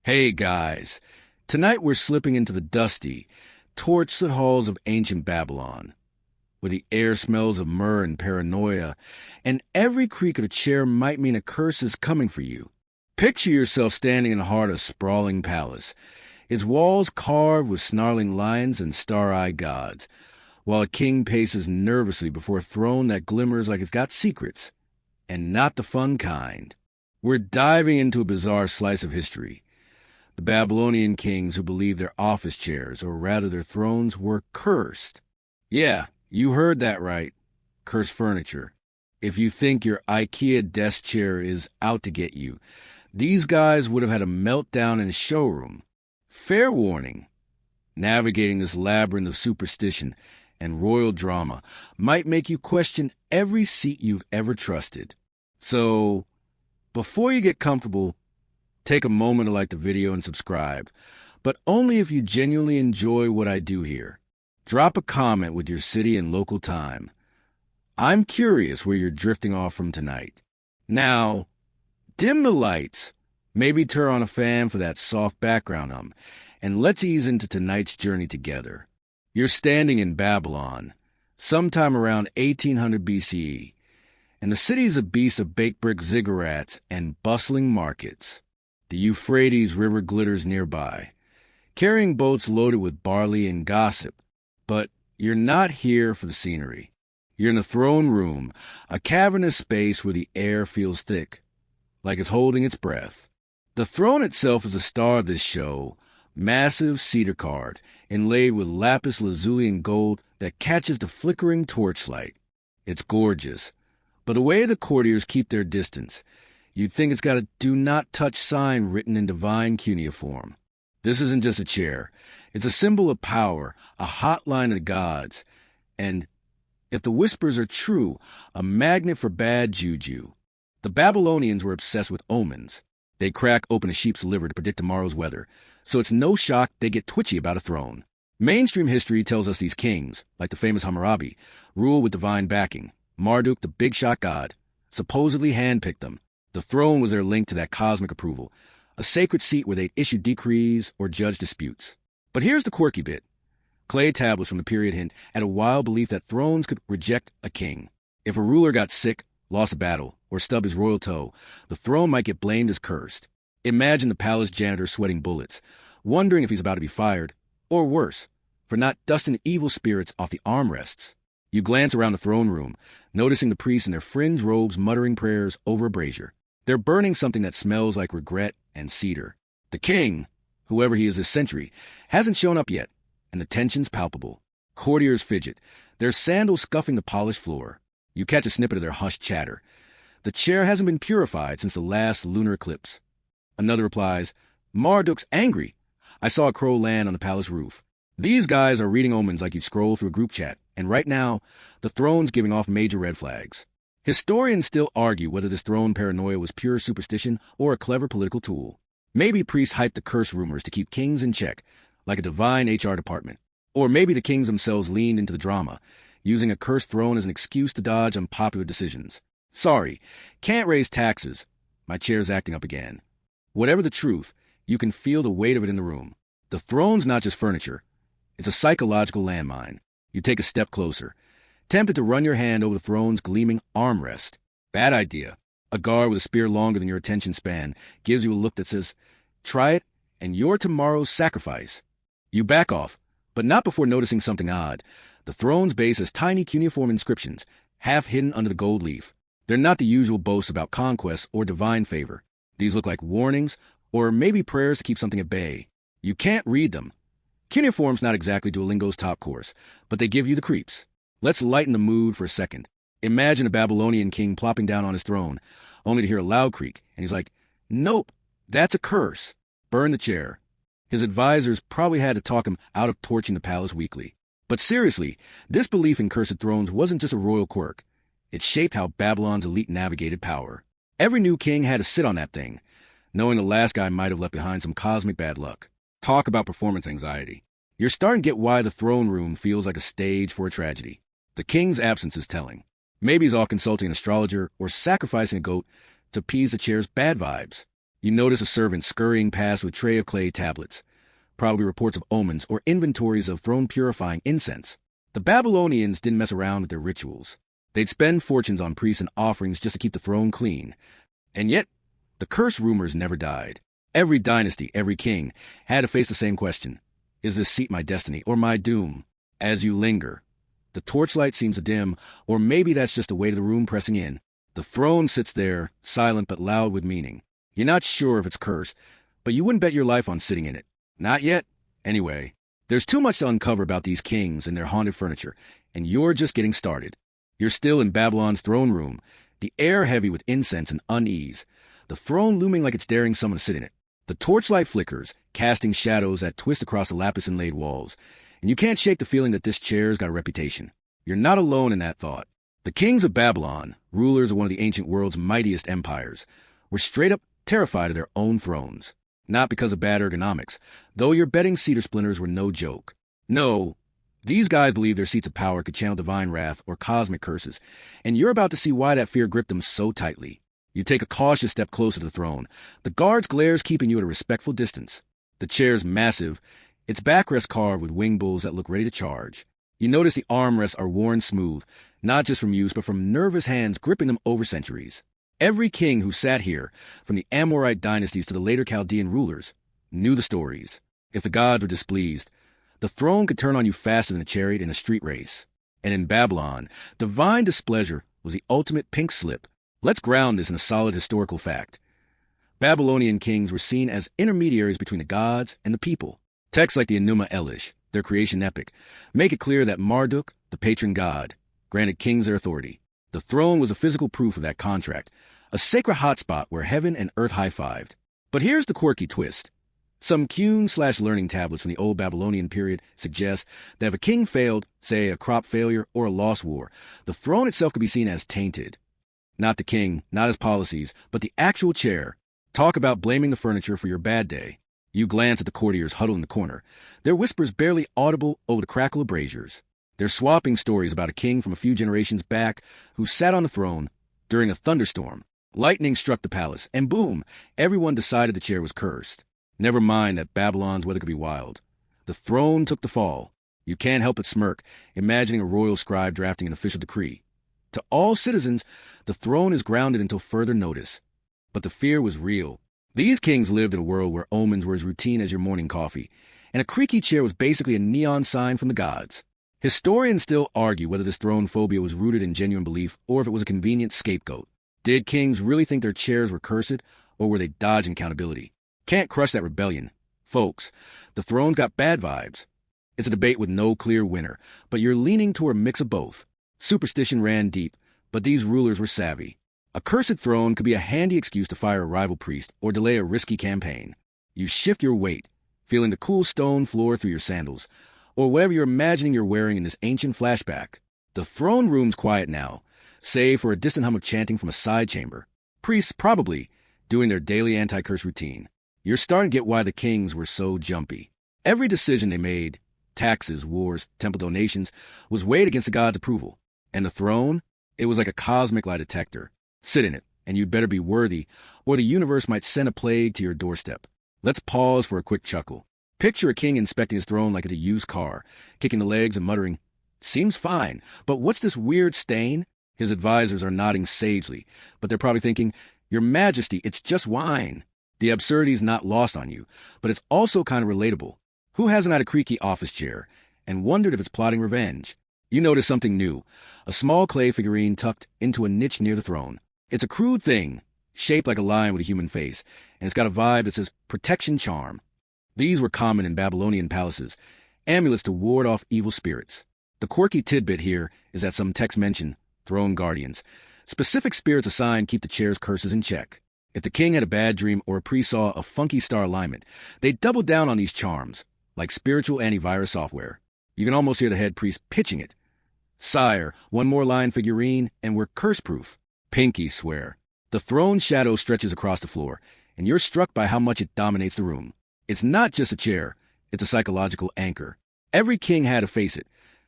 Hey guys, tonight we're slipping into the dusty, torch-lit halls of ancient Babylon, where the air smells of myrrh and paranoia, and every creak of a chair might mean a curse is coming for you. Picture yourself standing in the heart of a sprawling palace, its walls carved with snarling lions and star-eyed gods, while a king paces nervously before a throne that glimmers like it's got secrets, and not the fun kind. We're diving into a bizarre slice of history. The Babylonian kings who believed their office chairs, or rather their thrones, were cursed. Yeah, you heard that right. Cursed furniture. If you think your IKEA desk chair is out to get you, these guys would have had a meltdown in a showroom. Fair warning. Navigating this labyrinth of superstition and royal drama might make you question every seat you've ever trusted. So, before you get comfortable, take a moment to like the video and subscribe, but only if you genuinely enjoy what I do here. Drop a comment with your city and local time. I'm curious where you're drifting off from tonight. Now, dim the lights, maybe turn on a fan for that soft background hum, and let's ease into tonight's journey together. You're standing in Babylon, sometime around 1800 BCE, and the city's a beast of baked brick ziggurats and bustling markets. The Euphrates River glitters nearby, carrying boats loaded with barley and gossip. But you're not here for the scenery. You're in the throne room, a cavernous space where the air feels thick, like it's holding its breath. The throne itself is the star of this show, massive cedar carved, inlaid with lapis lazuli and gold that catches the flickering torchlight. It's gorgeous, but the way the courtiers keep their distance, you'd think it's got a do not touch sign written in divine cuneiform. This isn't just a chair. It's a symbol of power, a hotline of the gods, and, if the whispers are true, a magnet for bad juju. The Babylonians were obsessed with omens. They'd crack open a sheep's liver to predict tomorrow's weather, so it's no shock they get twitchy about a throne. Mainstream history tells us these kings, like the famous Hammurabi, rule with divine backing. Marduk, the big shot god, supposedly handpicked them. The throne was their link to that cosmic approval, a sacred seat where they'd issue decrees or judge disputes. But here's the quirky bit. Clay tablets from the period hint at a wild belief that thrones could reject a king. If a ruler got sick, lost a battle, or stubbed his royal toe, the throne might get blamed as cursed. Imagine the palace janitor sweating bullets, wondering if he's about to be fired, or worse, for not dusting evil spirits off the armrests. You glance around the throne room, noticing the priests in their fringe robes muttering prayers over a brazier. They're burning something that smells like regret and cedar. The king, whoever he is this century, hasn't shown up yet, and the tension's palpable. Courtiers fidget, their sandals scuffing the polished floor. You catch a snippet of their hushed chatter. The chair hasn't been purified since the last lunar eclipse. Another replies, Marduk's angry. I saw a crow land on the palace roof. These guys are reading omens like you'd scroll through a group chat, and right now, the throne's giving off major red flags. Historians still argue whether this throne paranoia was pure superstition or a clever political tool. Maybe priests hyped the curse rumors to keep kings in check, like a divine HR department. Or maybe the kings themselves leaned into the drama, using a cursed throne as an excuse to dodge unpopular decisions. Sorry, can't raise taxes. My chair's acting up again. Whatever the truth, you can feel the weight of it in the room. The throne's not just furniture. It's a psychological landmine. You take a step closer, tempted to run your hand over the throne's gleaming armrest. Bad idea. A guard with a spear longer than your attention span gives you a look that says, try it, and you're tomorrow's sacrifice. You back off, but not before noticing something odd. The throne's base has tiny cuneiform inscriptions, half hidden under the gold leaf. They're not the usual boasts about conquest or divine favor. These look like warnings, or maybe prayers to keep something at bay. You can't read them. Cuneiform's not exactly Duolingo's top course, but they give you the creeps. Let's lighten the mood for a second. Imagine a Babylonian king plopping down on his throne, only to hear a loud creak, and he's like, nope, that's a curse. Burn the chair. His advisors probably had to talk him out of torching the palace weekly. But seriously, this belief in cursed thrones wasn't just a royal quirk. It shaped how Babylon's elite navigated power. Every new king had to sit on that thing, knowing the last guy might have left behind some cosmic bad luck. Talk about performance anxiety. You're starting to get why the throne room feels like a stage for a tragedy. The king's absence is telling. Maybe he's off consulting an astrologer or sacrificing a goat to appease the chair's bad vibes. You notice a servant scurrying past with a tray of clay tablets, probably reports of omens or inventories of throne-purifying incense. The Babylonians didn't mess around with their rituals. They'd spend fortunes on priests and offerings just to keep the throne clean. And yet, the curse rumors never died. Every dynasty, every king, had to face the same question. Is this seat my destiny or my doom? As you linger, the torchlight seems to dim, or maybe that's just the weight of the room pressing in. The throne sits there, silent but loud with meaning. You're not sure if it's cursed, but you wouldn't bet your life on sitting in it. Not yet. Anyway, there's too much to uncover about these kings and their haunted furniture, and you're just getting started. You're still in Babylon's throne room, the air heavy with incense and unease, the throne looming like it's daring someone to sit in it. The torchlight flickers, casting shadows that twist across the lapis-inlaid walls, and you can't shake the feeling that this chair's got a reputation. You're not alone in that thought. The kings of Babylon, rulers of one of the ancient world's mightiest empires, were straight up terrified of their own thrones. Not because of bad ergonomics, though you're betting cedar splinters were no joke. No, these guys believed their seats of power could channel divine wrath or cosmic curses, and you're about to see why that fear gripped them so tightly. You take a cautious step closer to the throne, the guard's glares keeping you at a respectful distance. The chair's massive, its backrest carved with wing bulls that look ready to charge. You notice the armrests are worn smooth, not just from use, but from nervous hands gripping them over centuries. Every king who sat here, from the Amorite dynasties to the later Chaldean rulers, knew the stories. If the gods were displeased, the throne could turn on you faster than a chariot in a street race. And in Babylon, divine displeasure was the ultimate pink slip. Let's ground this in a solid historical fact. Babylonian kings were seen as intermediaries between the gods and the people. Texts like the Enuma Elish, their creation epic, make it clear that Marduk, the patron god, granted kings their authority. The throne was a physical proof of that contract, a sacred hotspot where heaven and earth high-fived. But here's the quirky twist. Some Qun/learning tablets from the old Babylonian period suggest that if a king failed, say a crop failure or a lost war, the throne itself could be seen as tainted. Not the king, not his policies, but the actual chair. Talk about blaming the furniture for your bad day. You glance at the courtiers huddled in the corner, their whispers barely audible over the crackle of braziers. They're swapping stories about a king from a few generations back who sat on the throne during a thunderstorm. Lightning struck the palace, and boom, everyone decided the chair was cursed. Never mind that Babylon's weather could be wild. The throne took the fall. You can't help but smirk, imagining a royal scribe drafting an official decree. To all citizens, the throne is grounded until further notice. But the fear was real. These kings lived in a world where omens were as routine as your morning coffee, and a creaky chair was basically a neon sign from the gods. Historians still argue whether this throne phobia was rooted in genuine belief or if it was a convenient scapegoat. Did kings really think their chairs were cursed, or were they dodging accountability? Can't crush that rebellion. Folks, the throne's got bad vibes. It's a debate with no clear winner, but you're leaning toward a mix of both. Superstition ran deep, but these rulers were savvy. A cursed throne could be a handy excuse to fire a rival priest or delay a risky campaign. You shift your weight, feeling the cool stone floor through your sandals, or whatever you're imagining you're wearing in this ancient flashback. The throne room's quiet now, save for a distant hum of chanting from a side chamber. Priests probably doing their daily anti-curse routine. You're starting to get why the kings were so jumpy. Every decision they made, taxes, wars, temple donations, was weighed against the god's approval. And the throne, it was like a cosmic lie detector. Sit in it, and you'd better be worthy, or the universe might send a plague to your doorstep. Let's pause for a quick chuckle. Picture a king inspecting his throne like it's a used car, kicking the legs and muttering, "Seems fine, but what's this weird stain?" His advisors are nodding sagely, but they're probably thinking, "Your Majesty, it's just wine." The absurdity's not lost on you, but it's also kind of relatable. Who hasn't had a creaky office chair and wondered if it's plotting revenge? You notice something new, a small clay figurine tucked into a niche near the throne. It's a crude thing, shaped like a lion with a human face, and it's got a vibe that says protection charm. These were common in Babylonian palaces, amulets to ward off evil spirits. The quirky tidbit here is that some texts mention throne guardians. Specific spirits assigned keep the chair's curses in check. If the king had a bad dream or a priest saw a funky star alignment, they'd double down on these charms, like spiritual antivirus software. You can almost hear the head priest pitching it. "Sire, one more lion figurine, and we're curse-proof." Pinky swear. The throne shadow stretches across the floor, and you're struck by how much it dominates the room. It's not just a chair, it's a psychological anchor. Every king had to face it,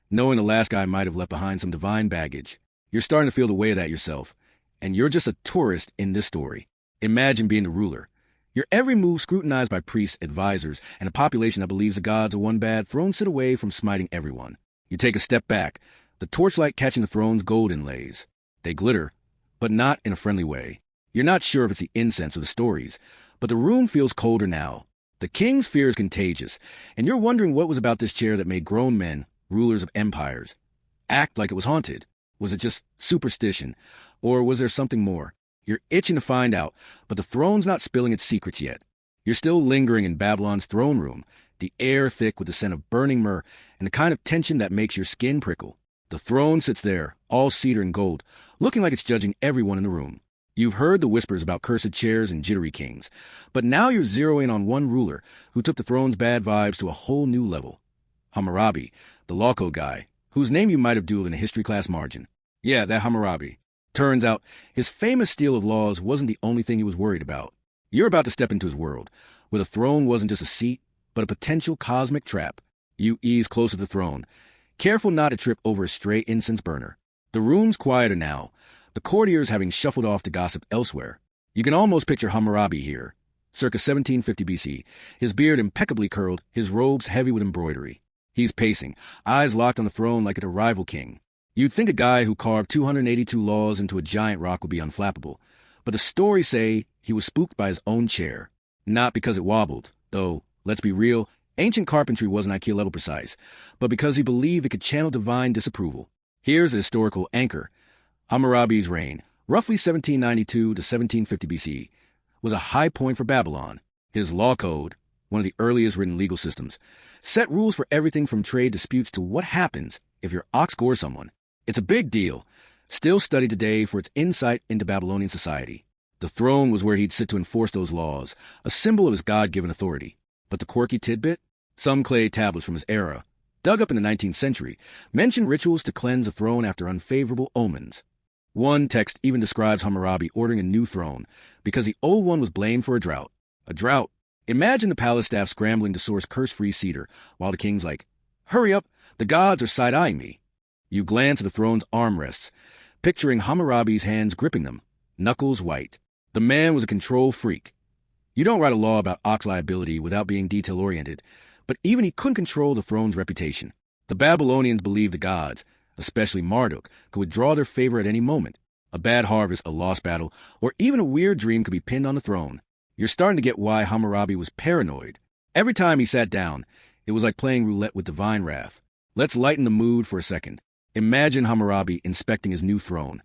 knowing the last guy might have left behind some divine baggage. You're starting to feel the weight of that yourself, and you're just a tourist in this story. Imagine being the ruler. Your every move scrutinized by priests, advisors, and a population that believes the gods of one bad throne sit away from smiting everyone. You take a step back, the torchlight catching the throne's gold inlays. They glitter, but not in a friendly way. You're not sure if it's the incense or the stories, but the room feels colder now. The king's fear is contagious, and you're wondering what was about this chair that made grown men, rulers of empires, act like it was haunted. Was it just superstition, or was there something more? You're itching to find out, but the throne's not spilling its secrets yet. You're still lingering in Babylon's throne room, the air thick with the scent of burning myrrh and the kind of tension that makes your skin prickle. The throne sits there, all cedar and gold, looking like it's judging everyone in the room. You've heard the whispers about cursed chairs and jittery kings, but now you're zeroing on one ruler who took the throne's bad vibes to a whole new level. Hammurabi, the law code guy, whose name you might have doodled in a history class margin. Yeah, that Hammurabi. Turns out, his famous steal of laws wasn't the only thing he was worried about. You're about to step into his world, where the throne wasn't just a seat, but a potential cosmic trap. You ease closer to the throne, careful not to trip over a stray incense burner. The room's quieter now, the courtiers having shuffled off to gossip elsewhere. You can almost picture Hammurabi here, circa 1750 BC, his beard impeccably curled, his robes heavy with embroidery. He's pacing, eyes locked on the throne like a rival king. You'd think a guy who carved 282 laws into a giant rock would be unflappable, but the stories say he was spooked by his own chair. Not because it wobbled, though, let's be real, ancient carpentry wasn't IKEA-level precise, but because he believed it could channel divine disapproval. Here's a historical anchor. Hammurabi's reign, roughly 1792 to 1750 BC, was a high point for Babylon. His law code, one of the earliest written legal systems, set rules for everything from trade disputes to what happens if your ox gores someone. It's a big deal, still studied today for its insight into Babylonian society. The throne was where he'd sit to enforce those laws, a symbol of his God-given authority. But the quirky tidbit? Some clay tablets from his era, dug up in the 19th century, mention rituals to cleanse the throne after unfavorable omens. One text even describes Hammurabi ordering a new throne because the old one was blamed for a drought. A drought? Imagine the palace staff scrambling to source curse-free cedar, while the king's like, "Hurry up, the gods are side-eyeing me." You glance at the throne's armrests, picturing Hammurabi's hands gripping them, knuckles white. The man was a control freak. You don't write a law about ox liability without being detail-oriented, but even he couldn't control the throne's reputation. The Babylonians believed the gods, especially Marduk, could withdraw their favor at any moment. A bad harvest, a lost battle, or even a weird dream could be pinned on the throne. You're starting to get why Hammurabi was paranoid. Every time he sat down, it was like playing roulette with divine wrath. Let's lighten the mood for a second. Imagine Hammurabi inspecting his new throne,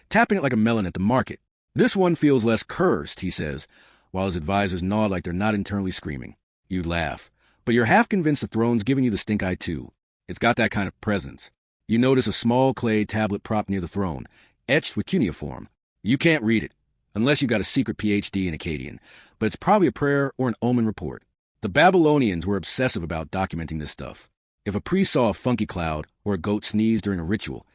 tapping it like a melon at the market. This one feels less cursed, he says, while his advisors nod like they're not internally screaming. You laugh, but you're half convinced the throne's giving you the stink eye too. It's got that kind of presence. You notice a small clay tablet propped near the throne, etched with cuneiform. You can't read it, unless you've got a secret PhD in Akkadian, but it's probably a prayer or an omen report. The Babylonians were obsessive about documenting this stuff. If a priest saw a funky cloud or a goat sneeze during a ritual,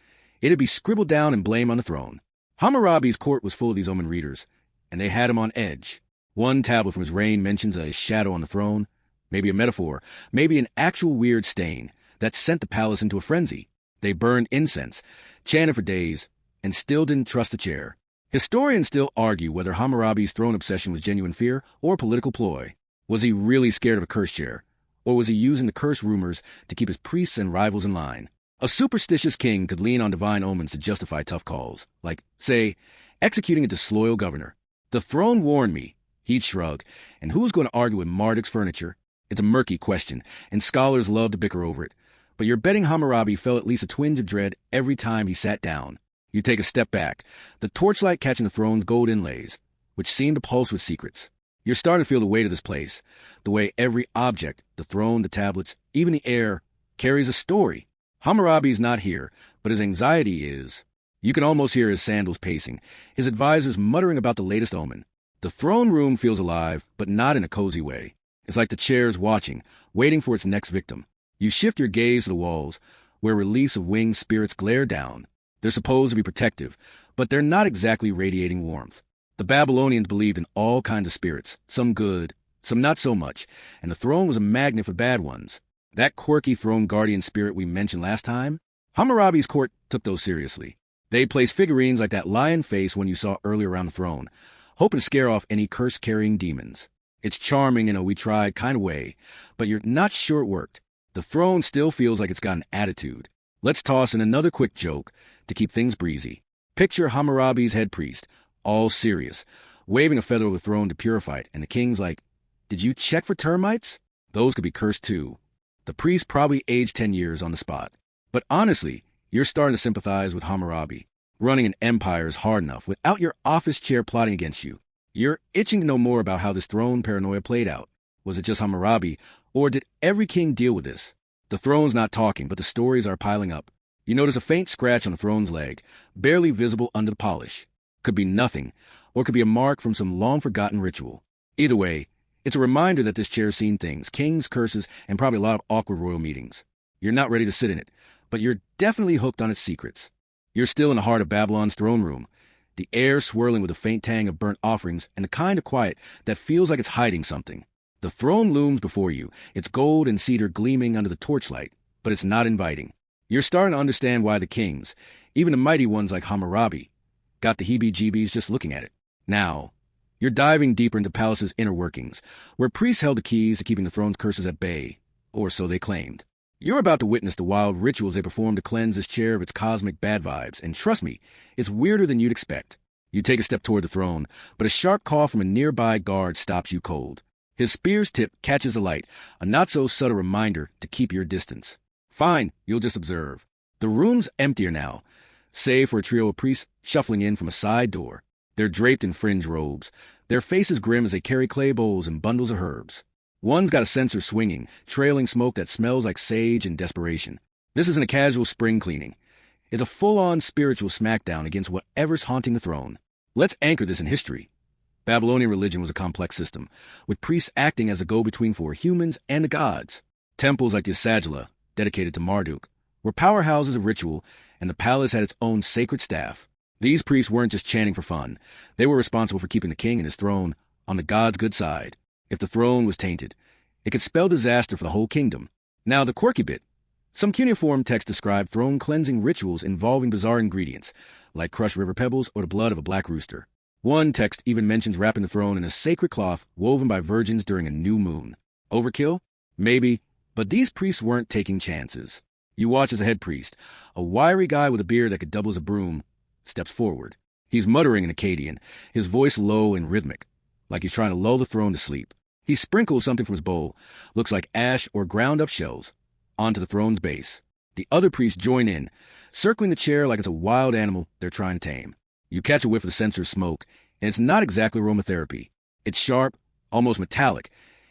it'd be scribbled down and blamed on the throne. Hammurabi's court was full of these omen readers, and they had him on edge. One tablet from his reign mentions a shadow on the throne, maybe a metaphor, maybe an actual weird stain that sent the palace into a frenzy. They burned incense, chanted for days, and still didn't trust the chair. Historians still argue whether Hammurabi's throne obsession was genuine fear or political ploy. Was he really scared of a curse chair? Or was he using the curse rumors to keep his priests and rivals in line? A superstitious king could lean on divine omens to justify tough calls, like, say, executing a disloyal governor. The throne warned me, he'd shrug, and who's going to argue with Marduk's furniture? It's a murky question, and scholars love to bicker over it. But you're betting Hammurabi felt at least a twinge of dread every time he sat down. You take a step back, the torchlight catching the throne's gold inlays, which seemed to pulse with secrets. You're starting to feel the weight of this place, the way every object, the throne, the tablets, even the air, carries a story. Hammurabi's not here, but his anxiety is. You can almost hear his sandals pacing, his advisors muttering about the latest omen. The throne room feels alive, but not in a cozy way. It's like the chair's watching, waiting for its next victim. You shift your gaze to the walls, where reliefs of winged spirits glare down. They're supposed to be protective, but they're not exactly radiating warmth. The Babylonians believed in all kinds of spirits, some good, some not so much, and the throne was a magnet for bad ones. That quirky throne guardian spirit we mentioned last time, Hammurabi's court took those seriously. They placed figurines like that lion face one you saw earlier around the throne, hoping to scare off any curse-carrying demons. It's charming in a we tried kind of way, but you're not sure it worked. The throne still feels like it's got an attitude. Let's toss in another quick joke to keep things breezy. Picture Hammurabi's head priest, all serious, waving a feather over the throne to purify it, and the king's like, "Did you check for termites?" Those could be cursed too. The priest probably aged 10 years on the spot. But honestly, you're starting to sympathize with Hammurabi. Running an empire is hard enough without your office chair plotting against you. You're itching to know more about how this throne paranoia played out. Was it just Hammurabi, or did every king deal with this? The throne's not talking, but the stories are piling up. You notice a faint scratch on the throne's leg, barely visible under the polish. Could be nothing, or could be a mark from some long-forgotten ritual. Either way, it's a reminder that this chair's seen things, kings, curses, and probably a lot of awkward royal meetings. You're not ready to sit in it, but you're definitely hooked on its secrets. You're still in the heart of Babylon's throne room, the air swirling with a faint tang of burnt offerings and the kind of quiet that feels like it's hiding something. The throne looms before you, its gold and cedar gleaming under the torchlight, but it's not inviting. You're starting to understand why the kings, even the mighty ones like Hammurabi, got the heebie-jeebies just looking at it. Now, you're diving deeper into palace's inner workings, where priests held the keys to keeping the throne's curses at bay, or so they claimed. You're about to witness the wild rituals they perform to cleanse this chair of its cosmic bad vibes, and trust me, it's weirder than you'd expect. You take a step toward the throne, but a sharp call from a nearby guard stops you cold. His spear's tip catches the light, a not-so-subtle reminder to keep your distance. Fine, you'll just observe. The room's emptier now, save for a trio of priests shuffling in from a side door. They're draped in fringe robes, their faces grim as they carry clay bowls and bundles of herbs. One's got a censer swinging, trailing smoke that smells like sage and desperation. This isn't a casual spring cleaning. It's a full-on spiritual smackdown against whatever's haunting the throne. Let's anchor this in history. Babylonian religion was a complex system, with priests acting as a go-between for humans and the gods. Temples like the Sagila, dedicated to Marduk, were powerhouses of ritual, and the palace had its own sacred staff. These priests weren't just chanting for fun. They were responsible for keeping the king and his throne on the god's good side. If the throne was tainted, it could spell disaster for the whole kingdom. Now, the quirky bit. Some cuneiform texts describe throne-cleansing rituals involving bizarre ingredients, like crushed river pebbles or the blood of a black rooster. One text even mentions wrapping the throne in a sacred cloth woven by virgins during a new moon. Overkill? Maybe, but these priests weren't taking chances. You watch as a head priest, a wiry guy with a beard that could double as a broom, steps forward. He's muttering in Akkadian, his voice low and rhythmic, like he's trying to lull the throne to sleep. He sprinkles something from his bowl, looks like ash or ground-up shells, onto the throne's base. The other priests join in, circling the chair like it's a wild animal they're trying to tame. You catch a whiff of the censer's smoke, and it's not exactly aromatherapy. It's sharp, almost metallic,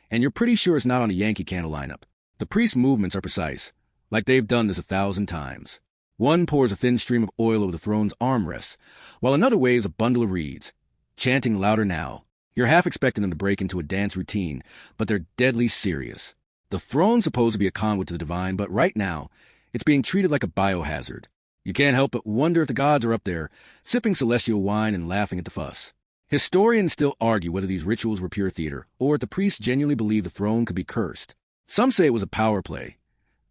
and you're pretty sure it's not on a Yankee Candle lineup. The priests' movements are precise, like they've done this 1,000 times. One pours a thin stream of oil over the throne's armrests, while another waves a bundle of reeds, chanting louder now. You're half expecting them to break into a dance routine, but they're deadly serious. The throne's supposed to be a conduit to the divine, but right now, it's being treated like a biohazard. You can't help but wonder if the gods are up there, sipping celestial wine and laughing at the fuss. Historians still argue whether these rituals were pure theater, or if the priests genuinely believed the throne could be cursed. Some say it was a power play,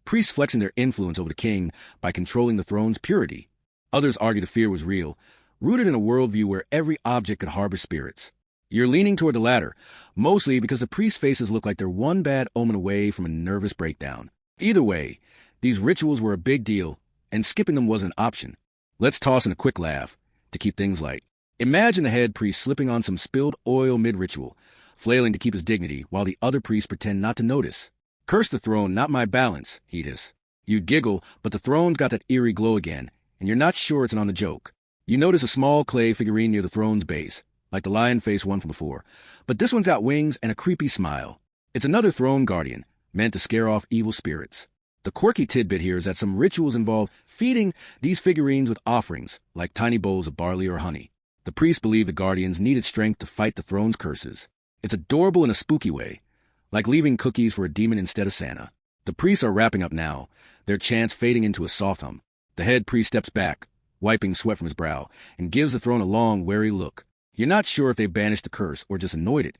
priests flexing their influence over the king by controlling the throne's purity. Others argue the fear was real, rooted in a worldview where every object could harbor spirits. You're leaning toward the latter, mostly because the priests' faces look like they're one bad omen away from a nervous breakdown. Either way, these rituals were a big deal, and skipping them wasn't an option. Let's toss in a quick laugh to keep things light. Imagine the head priest slipping on some spilled oil mid-ritual, flailing to keep his dignity while the other priests pretend not to notice. "Curse the throne, not my balance," he'd hiss. You'd giggle, but the throne's got that eerie glow again, and you're not sure it's on the joke. You notice a small clay figurine near the throne's base, like the lion face one from before, but this one's got wings and a creepy smile. It's another throne guardian, meant to scare off evil spirits. The quirky tidbit here is that some rituals involve feeding these figurines with offerings, like tiny bowls of barley or honey. The priests believed the guardians needed strength to fight the throne's curses. It's adorable in a spooky way, like leaving cookies for a demon instead of Santa. The priests are wrapping up now, their chants fading into a soft hum. The head priest steps back, wiping sweat from his brow, and gives the throne a long, wary look. You're not sure if they banished the curse or just annoyed it,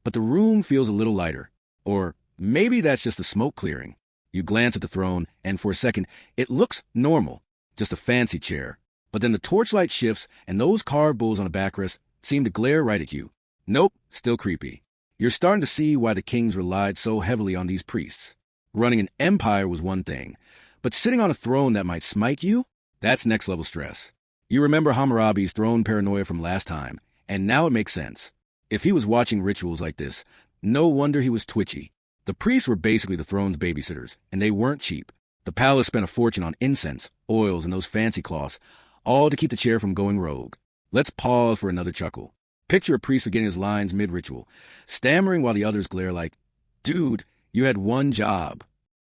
but the room feels a little lighter. Or maybe that's just the smoke clearing. You glance at the throne, and for a second, it looks normal, just a fancy chair. But then the torchlight shifts, and those carved bulls on the backrest seem to glare right at you. Nope, still creepy. You're starting to see why the kings relied so heavily on these priests. Running an empire was one thing, but sitting on a throne that might smite you? That's next-level stress. You remember Hammurabi's throne paranoia from last time, and now it makes sense. If he was watching rituals like this, no wonder he was twitchy. The priests were basically the throne's babysitters, and they weren't cheap. The palace spent a fortune on incense, oils, and those fancy cloths, all to keep the chair from going rogue. Let's pause for another chuckle. Picture a priest forgetting his lines mid-ritual, stammering while the others glare like, "Dude, you had one job."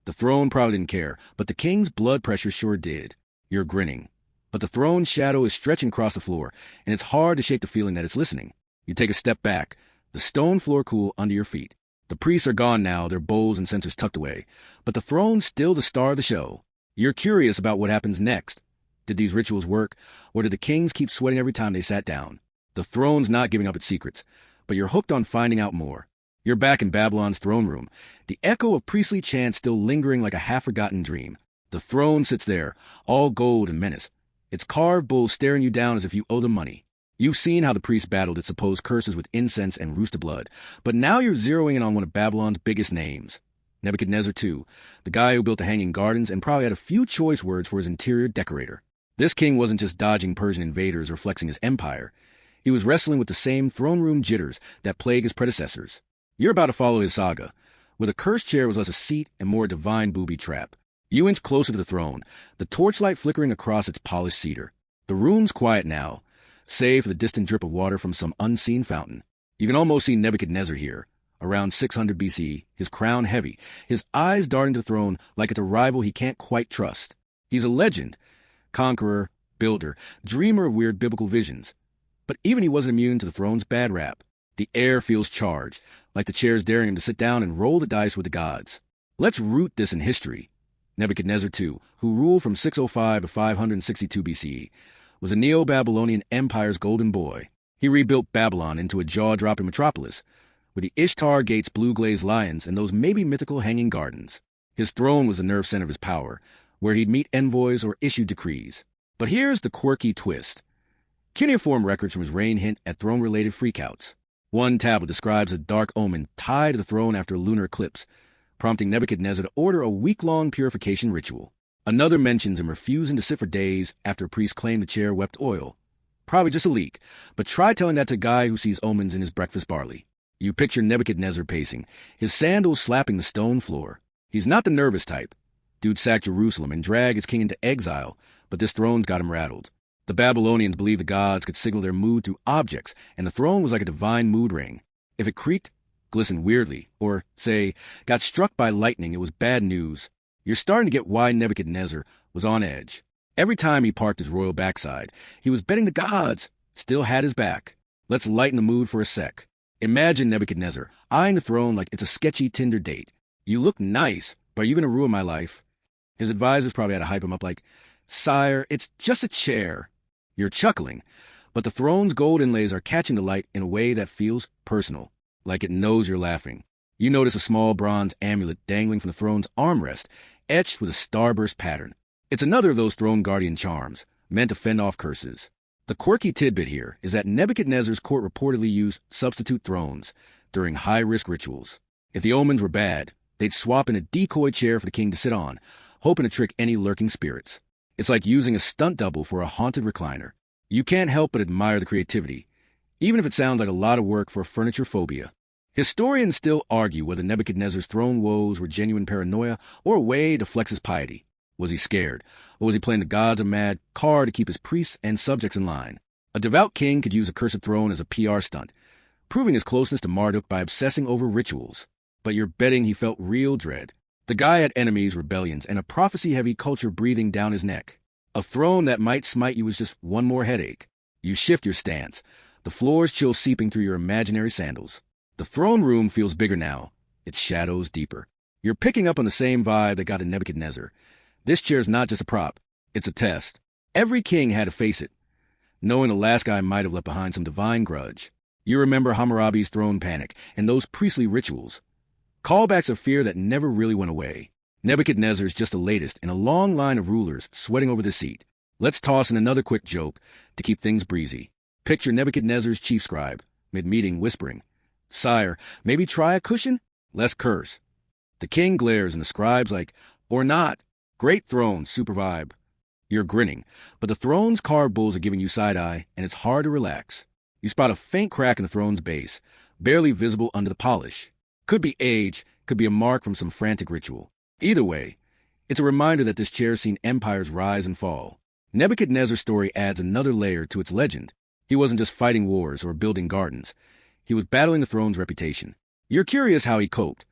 The throne probably didn't care, but the king's blood pressure sure did. You're grinning. But the throne's shadow is stretching across the floor, and it's hard to shake the feeling that it's listening. You take a step back, the stone floor cool under your feet. The priests are gone now, their bowls and censers tucked away, but the throne's still the star of the show. You're curious about what happens next. Did these rituals work, or did the kings keep sweating every time they sat down? The throne's not giving up its secrets, but you're hooked on finding out more. You're back in Babylon's throne room, the echo of priestly chants still lingering like a half-forgotten dream. The throne sits there, all gold and menace, its carved bulls staring you down as if you owe them money. You've seen how the priests battled its supposed curses with incense and rooster blood, but now you're zeroing in on one of Babylon's biggest names. Nebuchadnezzar II, the guy who built the Hanging Gardens and probably had a few choice words for his interior decorator. This king wasn't just dodging Persian invaders or flexing his empire. He was wrestling with the same throne room jitters that plague his predecessors. You're about to follow his saga, where the cursed chair was less a seat and more a divine booby trap. You inch closer to the throne, the torchlight flickering across its polished cedar. The room's quiet now, save for the distant drip of water from some unseen fountain. You can almost see Nebuchadnezzar here, around 600 BC, his crown heavy, his eyes darting to the throne like it's a rival he can't quite trust. He's a legend, conqueror, builder, dreamer of weird biblical visions. But even he wasn't immune to the throne's bad rap. The air feels charged, like the chair's daring him to sit down and roll the dice with the gods. Let's root this in history. Nebuchadnezzar II, who ruled from 605 to 562 BCE, was a Neo-Babylonian empire's golden boy. He rebuilt Babylon into a jaw-dropping metropolis, with the Ishtar Gate's blue-glazed lions and those maybe mythical hanging gardens. His throne was the nerve center of his power, where he'd meet envoys or issue decrees. But here's the quirky twist. Cuneiform records from his reign hint at throne-related freakouts. One tablet describes a dark omen tied to the throne after a lunar eclipse, prompting Nebuchadnezzar to order a week-long purification ritual. Another mentions him refusing to sit for days after a priest claimed the chair wept oil. Probably just a leak, but try telling that to a guy who sees omens in his breakfast barley. You picture Nebuchadnezzar pacing, his sandals slapping the stone floor. He's not the nervous type. Dude sacked Jerusalem and dragged his king into exile, but this throne's got him rattled. The Babylonians believed the gods could signal their mood through objects, and the throne was like a divine mood ring. If it creaked, glistened weirdly, or, say, got struck by lightning, it was bad news. You're starting to get why Nebuchadnezzar was on edge. Every time he parked his royal backside, he was betting the gods still had his back. Let's lighten the mood for a sec. Imagine Nebuchadnezzar eyeing the throne like it's a sketchy Tinder date. You look nice, but are you going to ruin my life? His advisors probably had to hype him up like, "Sire, it's just a chair." You're chuckling, but the throne's gold inlays are catching the light in a way that feels personal, like it knows you're laughing. You notice a small bronze amulet dangling from the throne's armrest, etched with a starburst pattern. It's another of those throne guardian charms, meant to fend off curses. The quirky tidbit here is that Nebuchadnezzar's court reportedly used substitute thrones during high-risk rituals. If the omens were bad, they'd swap in a decoy chair for the king to sit on, hoping to trick any lurking spirits. It's like using a stunt double for a haunted recliner. You can't help but admire the creativity, even if it sounds like a lot of work for a furniture phobia. Historians still argue whether Nebuchadnezzar's throne woes were genuine paranoia or a way to flex his piety. Was he scared, or was he playing the gods a mad card to keep his priests and subjects in line? A devout king could use a cursed throne as a PR stunt, proving his closeness to Marduk by obsessing over rituals. But you're betting he felt real dread. The guy had enemies, rebellions, and a prophecy-heavy culture breathing down his neck. A throne that might smite you was just one more headache. You shift your stance, the floor's chill seeping through your imaginary sandals. The throne room feels bigger now, its shadows deeper. You're picking up on the same vibe that got in Nebuchadnezzar. This chair's not just a prop, it's a test. Every king had to face it, knowing the last guy might have left behind some divine grudge. You remember Hammurabi's throne panic and those priestly rituals. Callbacks of fear that never really went away. Nebuchadnezzar's just the latest in a long line of rulers sweating over the seat. Let's toss in another quick joke to keep things breezy. Picture Nebuchadnezzar's chief scribe, mid-meeting whispering, Sire, maybe try a cushion? Less curse. The king glares and the scribe's like, or not. Great throne, super vibe. You're grinning, but the throne's carved bulls are giving you side-eye, and it's hard to relax. You spot a faint crack in the throne's base, barely visible under the polish. Could be age, could be a mark from some frantic ritual. Either way, it's a reminder that this chair's seen empires rise and fall. Nebuchadnezzar's story adds another layer to its legend. He wasn't just fighting wars or building gardens. He was battling the throne's reputation. You're curious how he coped,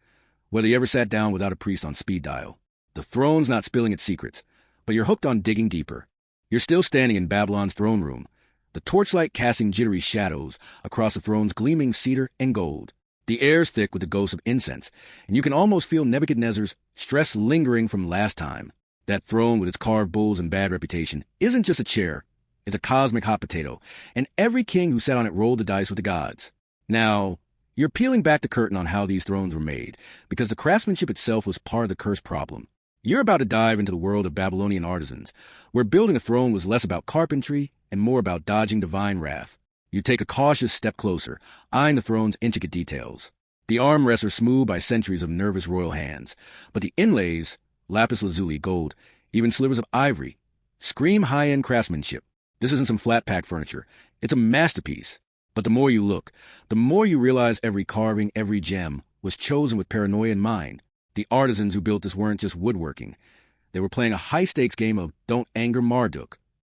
whether he ever sat down without a priest on speed dial. The throne's not spilling its secrets, but you're hooked on digging deeper. You're still standing in Babylon's throne room, the torchlight casting jittery shadows across the throne's gleaming cedar and gold. The air's thick with the ghosts of incense, and you can almost feel Nebuchadnezzar's stress lingering from last time. That throne with its carved bulls and bad reputation isn't just a chair. It's a cosmic hot potato, and every king who sat on it rolled the dice with the gods. Now, you're peeling back the curtain on how these thrones were made, because the craftsmanship itself was part of the curse problem. You're about to dive into the world of Babylonian artisans, where building a throne was less about carpentry and more about dodging divine wrath. You take a cautious step closer, eyeing the throne's intricate details. The armrests are smooth by centuries of nervous royal hands, but the inlays, lapis lazuli, gold, even slivers of ivory, scream high-end craftsmanship. This isn't some flat-pack furniture. It's a masterpiece. But the more you look, the more you realize every carving, every gem, was chosen with paranoia in mind. The artisans who built this weren't just woodworking. They were playing a high-stakes game of don't anger Marduk.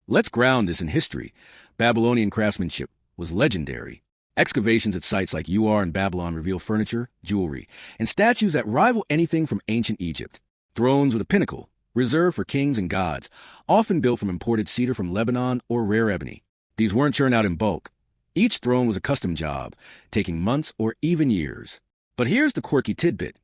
Let's ground this in history. Babylonian craftsmanship was legendary. Excavations at sites like Ur and Babylon reveal furniture, jewelry, and statues that rival anything from ancient Egypt. Thrones were the pinnacle, reserved for kings and gods, often built from imported cedar from Lebanon or rare ebony. These weren't churned out in bulk. Each throne was a custom job, taking months or even years. But here's the quirky tidbit.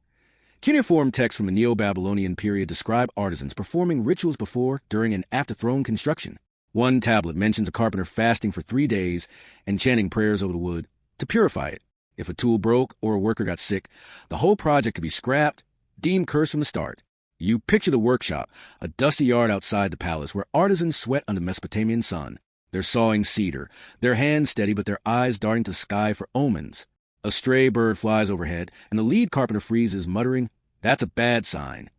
Cuneiform texts from the Neo-Babylonian period describe artisans performing rituals before, during, and after throne construction. One tablet mentions a carpenter fasting for 3 days and chanting prayers over the wood to purify it. If a tool broke or a worker got sick, the whole project could be scrapped, deemed cursed from the start. You picture the workshop, a dusty yard outside the palace where artisans sweat under Mesopotamian sun. They're sawing cedar, their hands steady but their eyes darting to the sky for omens. A stray bird flies overhead, and the lead carpenter freezes, muttering, "That's a bad sign."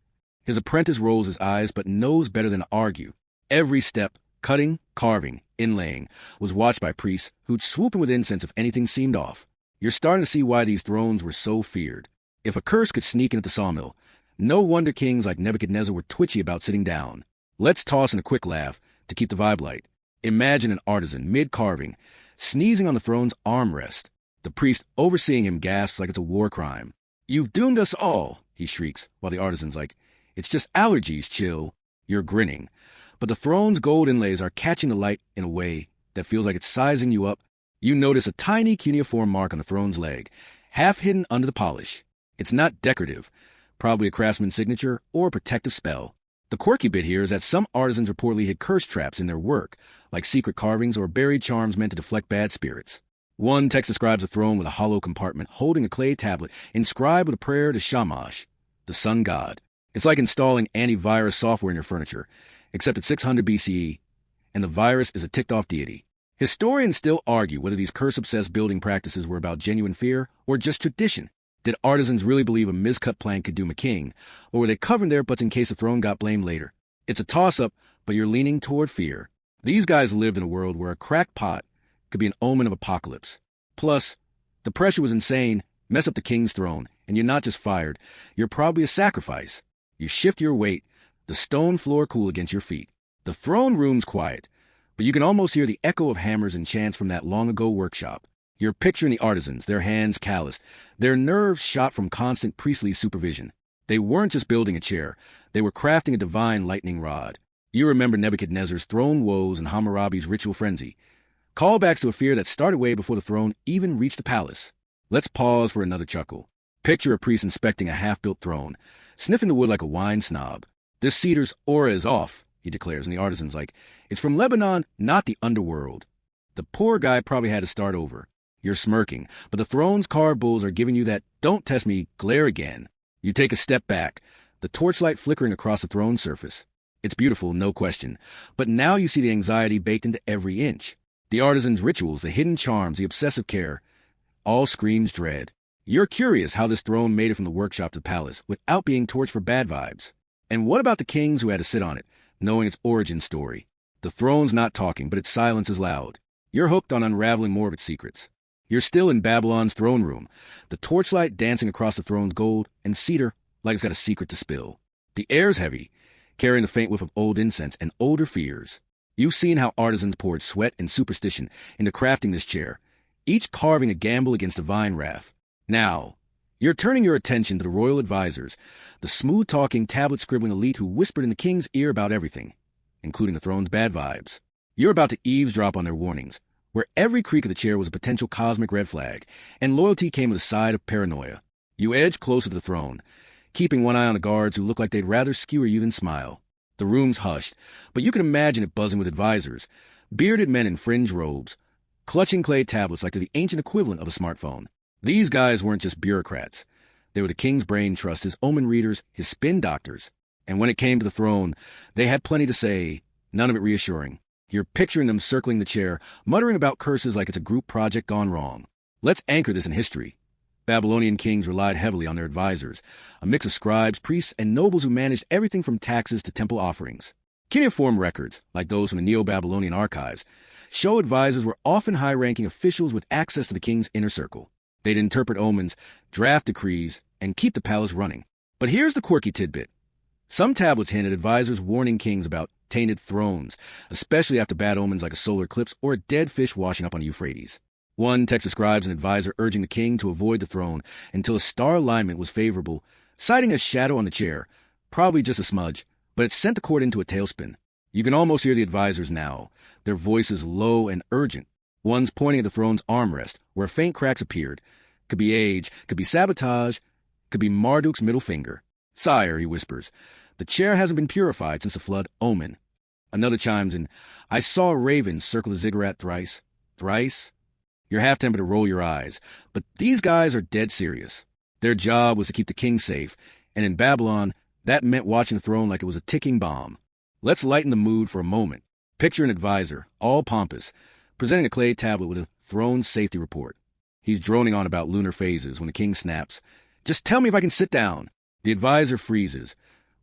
His apprentice rolls his eyes but knows better than to argue. Every step, cutting, carving, inlaying, was watched by priests who'd swoop in with incense if anything seemed off. You're starting to see why these thrones were so feared. If a curse could sneak in at the sawmill, no wonder kings like Nebuchadnezzar were twitchy about sitting down. Let's toss in a quick laugh to keep the vibe light. Imagine an artisan, mid-carving, sneezing on the throne's armrest. The priest overseeing him gasps like it's a war crime. "You've doomed us all," he shrieks, while the artisan's like, "It's just allergies, chill." You're grinning. But the throne's gold inlays are catching the light in a way that feels like it's sizing you up. You notice a tiny cuneiform mark on the throne's leg, half hidden under the polish. It's not decorative, probably a craftsman's signature or a protective spell. The quirky bit here is that some artisans reportedly hid curse traps in their work, like secret carvings or buried charms meant to deflect bad spirits. One text describes a throne with a hollow compartment holding a clay tablet inscribed with a prayer to Shamash, the sun god. It's like installing antivirus software in your furniture, except it's 600 BCE, and the virus is a ticked-off deity. Historians still argue whether these curse-obsessed building practices were about genuine fear or just tradition. Did artisans really believe a miscut plank could doom a king, or were they covering their butts in case the throne got blamed later? It's a toss-up, but you're leaning toward fear. These guys lived in a world where a cracked pot could be an omen of apocalypse. Plus, the pressure was insane. Mess up the king's throne, and you're not just fired, you're probably a sacrifice. You shift your weight, the stone floor cool against your feet. The throne room's quiet, but you can almost hear the echo of hammers and chants from that long-ago workshop. You're picturing the artisans, their hands calloused, their nerves shot from constant priestly supervision. They weren't just building a chair, they were crafting a divine lightning rod. You remember Nebuchadnezzar's throne woes and Hammurabi's ritual frenzy. Callbacks to a fear that started way before the throne even reached the palace. Let's pause for another chuckle. Picture a priest inspecting a half-built throne, sniffing the wood like a wine snob. "This cedar's aura is off," he declares, and the artisan's like, "It's from Lebanon, not the underworld." The poor guy probably had to start over. You're smirking, but the throne's carved bulls are giving you that "don't test me" glare again. You take a step back, the torchlight flickering across the throne's surface. It's beautiful, no question, but now you see the anxiety baked into every inch. The artisan's rituals, the hidden charms, the obsessive care, all screams dread. You're curious how this throne made it from the workshop to the palace without being torched for bad vibes. And what about the kings who had to sit on it, knowing its origin story? The throne's not talking, but its silence is loud. You're hooked on unraveling more of its secrets. You're still in Babylon's throne room, the torchlight dancing across the throne's gold and cedar like it's got a secret to spill. The air's heavy, carrying the faint whiff of old incense and older fears. You've seen how artisans poured sweat and superstition into crafting this chair, each carving a gamble against divine wrath. Now, you're turning your attention to the royal advisors, the smooth-talking, tablet-scribbling elite who whispered in the king's ear about everything, including the throne's bad vibes. You're about to eavesdrop on their warnings, where every creak of the chair was a potential cosmic red flag, and loyalty came with a side of paranoia. You edge closer to the throne, keeping one eye on the guards who look like they'd rather skewer you than smile. The room's hushed, but you can imagine it buzzing with advisors, bearded men in fringe robes, clutching clay tablets like they're the ancient equivalent of a smartphone. These guys weren't just bureaucrats. They were the king's brain trust, his omen readers, his spin doctors. And when it came to the throne, they had plenty to say, none of it reassuring. You're picturing them circling the chair, muttering about curses like it's a group project gone wrong. Let's anchor this in history. Babylonian kings relied heavily on their advisors, a mix of scribes, priests, and nobles who managed everything from taxes to temple offerings. Cuneiform records, like those from the Neo-Babylonian archives, show advisors were often high-ranking officials with access to the king's inner circle. They'd interpret omens, draft decrees, and keep the palace running. But here's the quirky tidbit. Some tablets hint at advisors warning kings about tainted thrones, especially after bad omens like a solar eclipse or a dead fish washing up on the Euphrates. One text describes an advisor urging the king to avoid the throne until a star alignment was favorable, citing a shadow on the chair, probably just a smudge, but it sent the court into a tailspin. You can almost hear the advisors now, their voices low and urgent. One's pointing at the throne's armrest, where faint cracks appeared. Could be age, could be sabotage, could be Marduk's middle finger. Sire, he whispers, the chair hasn't been purified since the flood omen. Another chimes in, I saw a raven circle the ziggurat thrice. Thrice? You're half tempted to roll your eyes, but these guys are dead serious. Their job was to keep the king safe, and in Babylon, that meant watching the throne like it was a ticking bomb. Let's lighten the mood for a moment. Picture an advisor, all pompous, presenting a clay tablet with a throne safety report. He's droning on about lunar phases when the king snaps, just tell me if I can sit down. The advisor freezes,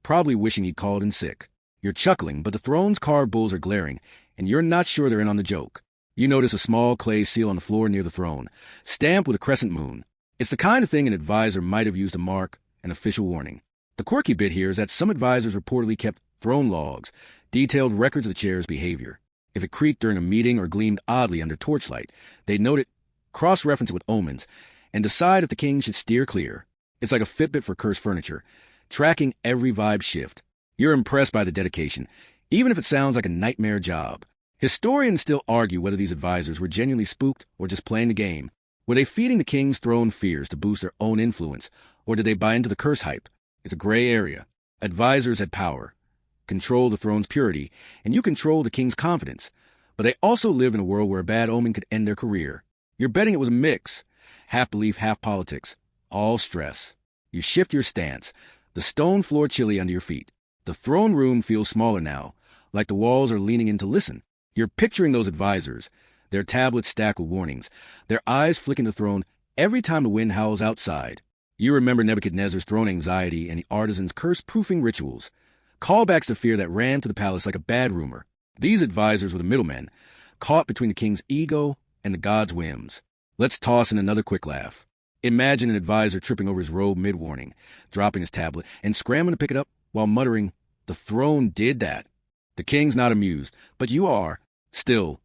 probably wishing he'd called in sick. You're chuckling, but the throne's carved bulls are glaring, and you're not sure they're in on the joke. You notice a small clay seal on the floor near the throne, stamped with a crescent moon. It's the kind of thing an advisor might have used to mark an official warning. The quirky bit here is that some advisors reportedly kept throne logs, detailed records of the chair's behavior. If it creaked during a meeting or gleamed oddly under torchlight, they'd note it, cross-reference it with omens, and decide if the king should steer clear. It's like a Fitbit for cursed furniture, tracking every vibe shift. You're impressed by the dedication, even if it sounds like a nightmare job. Historians still argue whether these advisors were genuinely spooked or just playing the game. Were they feeding the king's throne fears to boost their own influence, or did they buy into the curse hype? It's a gray area. Advisors had power, control the throne's purity, and you control the king's confidence. But they also live in a world where a bad omen could end their career. You're betting it was a mix, half belief, half politics, all stress. You shift your stance, the stone floor chilly under your feet. The throne room feels smaller now, like the walls are leaning in to listen. You're picturing those advisors, their tablets stacked with warnings, their eyes flicking the throne every time the wind howls outside. You remember Nebuchadnezzar's throne anxiety and the artisans' curse-proofing rituals, callbacks to fear that ran to the palace like a bad rumor. These advisors were the middlemen, caught between the king's ego and the god's whims. Let's toss in another quick laugh. Imagine an advisor tripping over his robe mid-warning, dropping his tablet, and scrambling to pick it up while muttering, "The throne did that." The king's not amused, but you are. Still,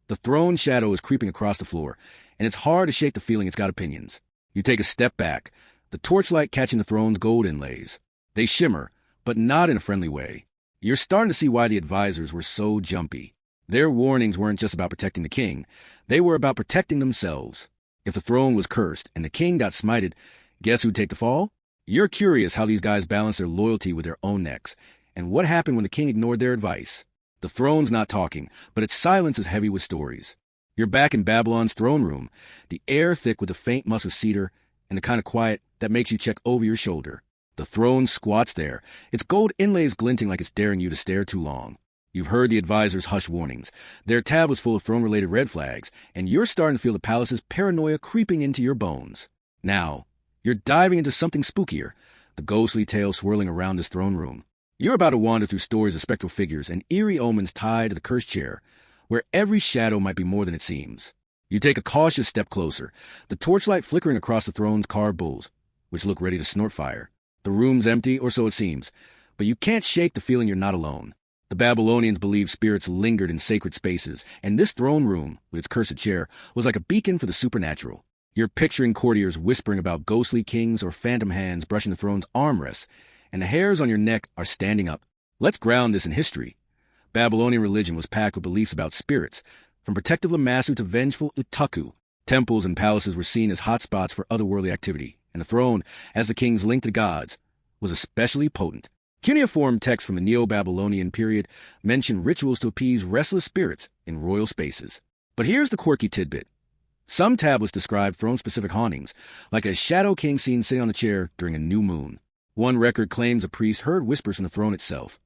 the throne shadow is creeping across the floor, and it's hard to shake the feeling it's got opinions. You take a step back, the torchlight catching the throne's gold inlays. They shimmer, but not in a friendly way. You're starting to see why the advisors were so jumpy. Their warnings weren't just about protecting the king. They were about protecting themselves. If the throne was cursed and the king got smited, guess who'd take the fall? You're curious how these guys balance their loyalty with their own necks, and what happened when the king ignored their advice. The throne's not talking, but its silence is heavy with stories. You're back in Babylon's throne room, the air thick with the faint musk of cedar and the kind of quiet that makes you check over your shoulder. The throne squats there, its gold inlays glinting like it's daring you to stare too long. You've heard the advisors' hush warnings. Their tab was full of throne-related red flags, and you're starting to feel the palace's paranoia creeping into your bones. Now, you're diving into something spookier, the ghostly tale swirling around this throne room. You're about to wander through stories of spectral figures and eerie omens tied to the cursed chair, where every shadow might be more than it seems. You take a cautious step closer, the torchlight flickering across the throne's carved bulls, which look ready to snort fire. The room's empty, or so it seems, but you can't shake the feeling you're not alone. The Babylonians believed spirits lingered in sacred spaces, and this throne room, with its cursed chair, was like a beacon for the supernatural. You're picturing courtiers whispering about ghostly kings or phantom hands brushing the throne's armrests, and the hairs on your neck are standing up. Let's ground this in history. Babylonian religion was packed with beliefs about spirits, from protective Lamassu to vengeful Utaku. Temples and palaces were seen as hotspots for otherworldly activity, and the throne, as the king's link to gods, was especially potent. Cuneiform texts from the Neo-Babylonian period mention rituals to appease restless spirits in royal spaces. But here's the quirky tidbit. Some tablets describe throne-specific hauntings, like a shadow king seen sitting on a chair during a new moon. One record claims a priest heard whispers from the throne itself.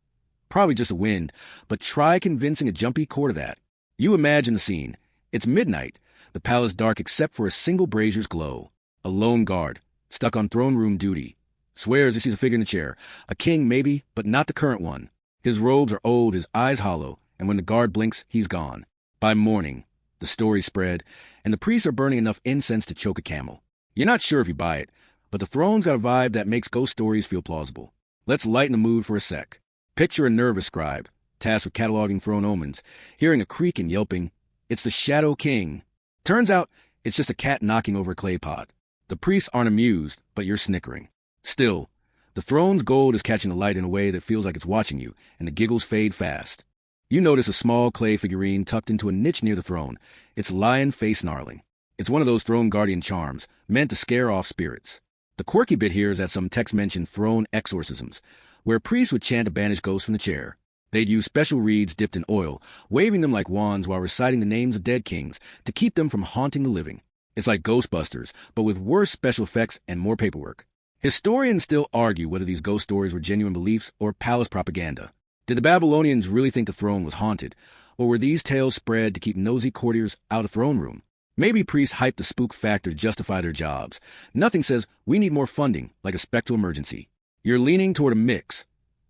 Probably just the wind, but try convincing a jumpy core to that. You imagine the scene. It's midnight, the palace dark except for a single brazier's glow. A lone guard, stuck on throne room duty, swears he sees a figure in the chair. A king maybe, but not the current one. His robes are old, his eyes hollow, and when the guard blinks, he's gone. By morning, the story spread, and the priests are burning enough incense to choke a camel. You're not sure if you buy it, but the throne's got a vibe that makes ghost stories feel plausible. Let's lighten the mood for a sec. Picture a nervous scribe, tasked with cataloging throne omens, hearing a creak and yelping, "It's the Shadow King." Turns out, it's just a cat knocking over a clay pot. The priests aren't amused, but you're snickering. Still, the throne's gold is catching the light in a way that feels like it's watching you, and the giggles fade fast. You notice a small clay figurine tucked into a niche near the throne, its lion face snarling. It's one of those throne guardian charms, meant to scare off spirits. The quirky bit here is that some texts mention throne exorcisms, where priests would chant to banish ghosts from the chair. They'd use special reeds dipped in oil, waving them like wands while reciting the names of dead kings to keep them from haunting the living. It's like Ghostbusters, but with worse special effects and more paperwork. Historians still argue whether these ghost stories were genuine beliefs or palace propaganda. Did the Babylonians really think the throne was haunted, or were these tales spread to keep nosy courtiers out of throne room? Maybe priests hyped the spook factor to justify their jobs. Nothing says we need more funding, like a spectral emergency. You're leaning toward a mix.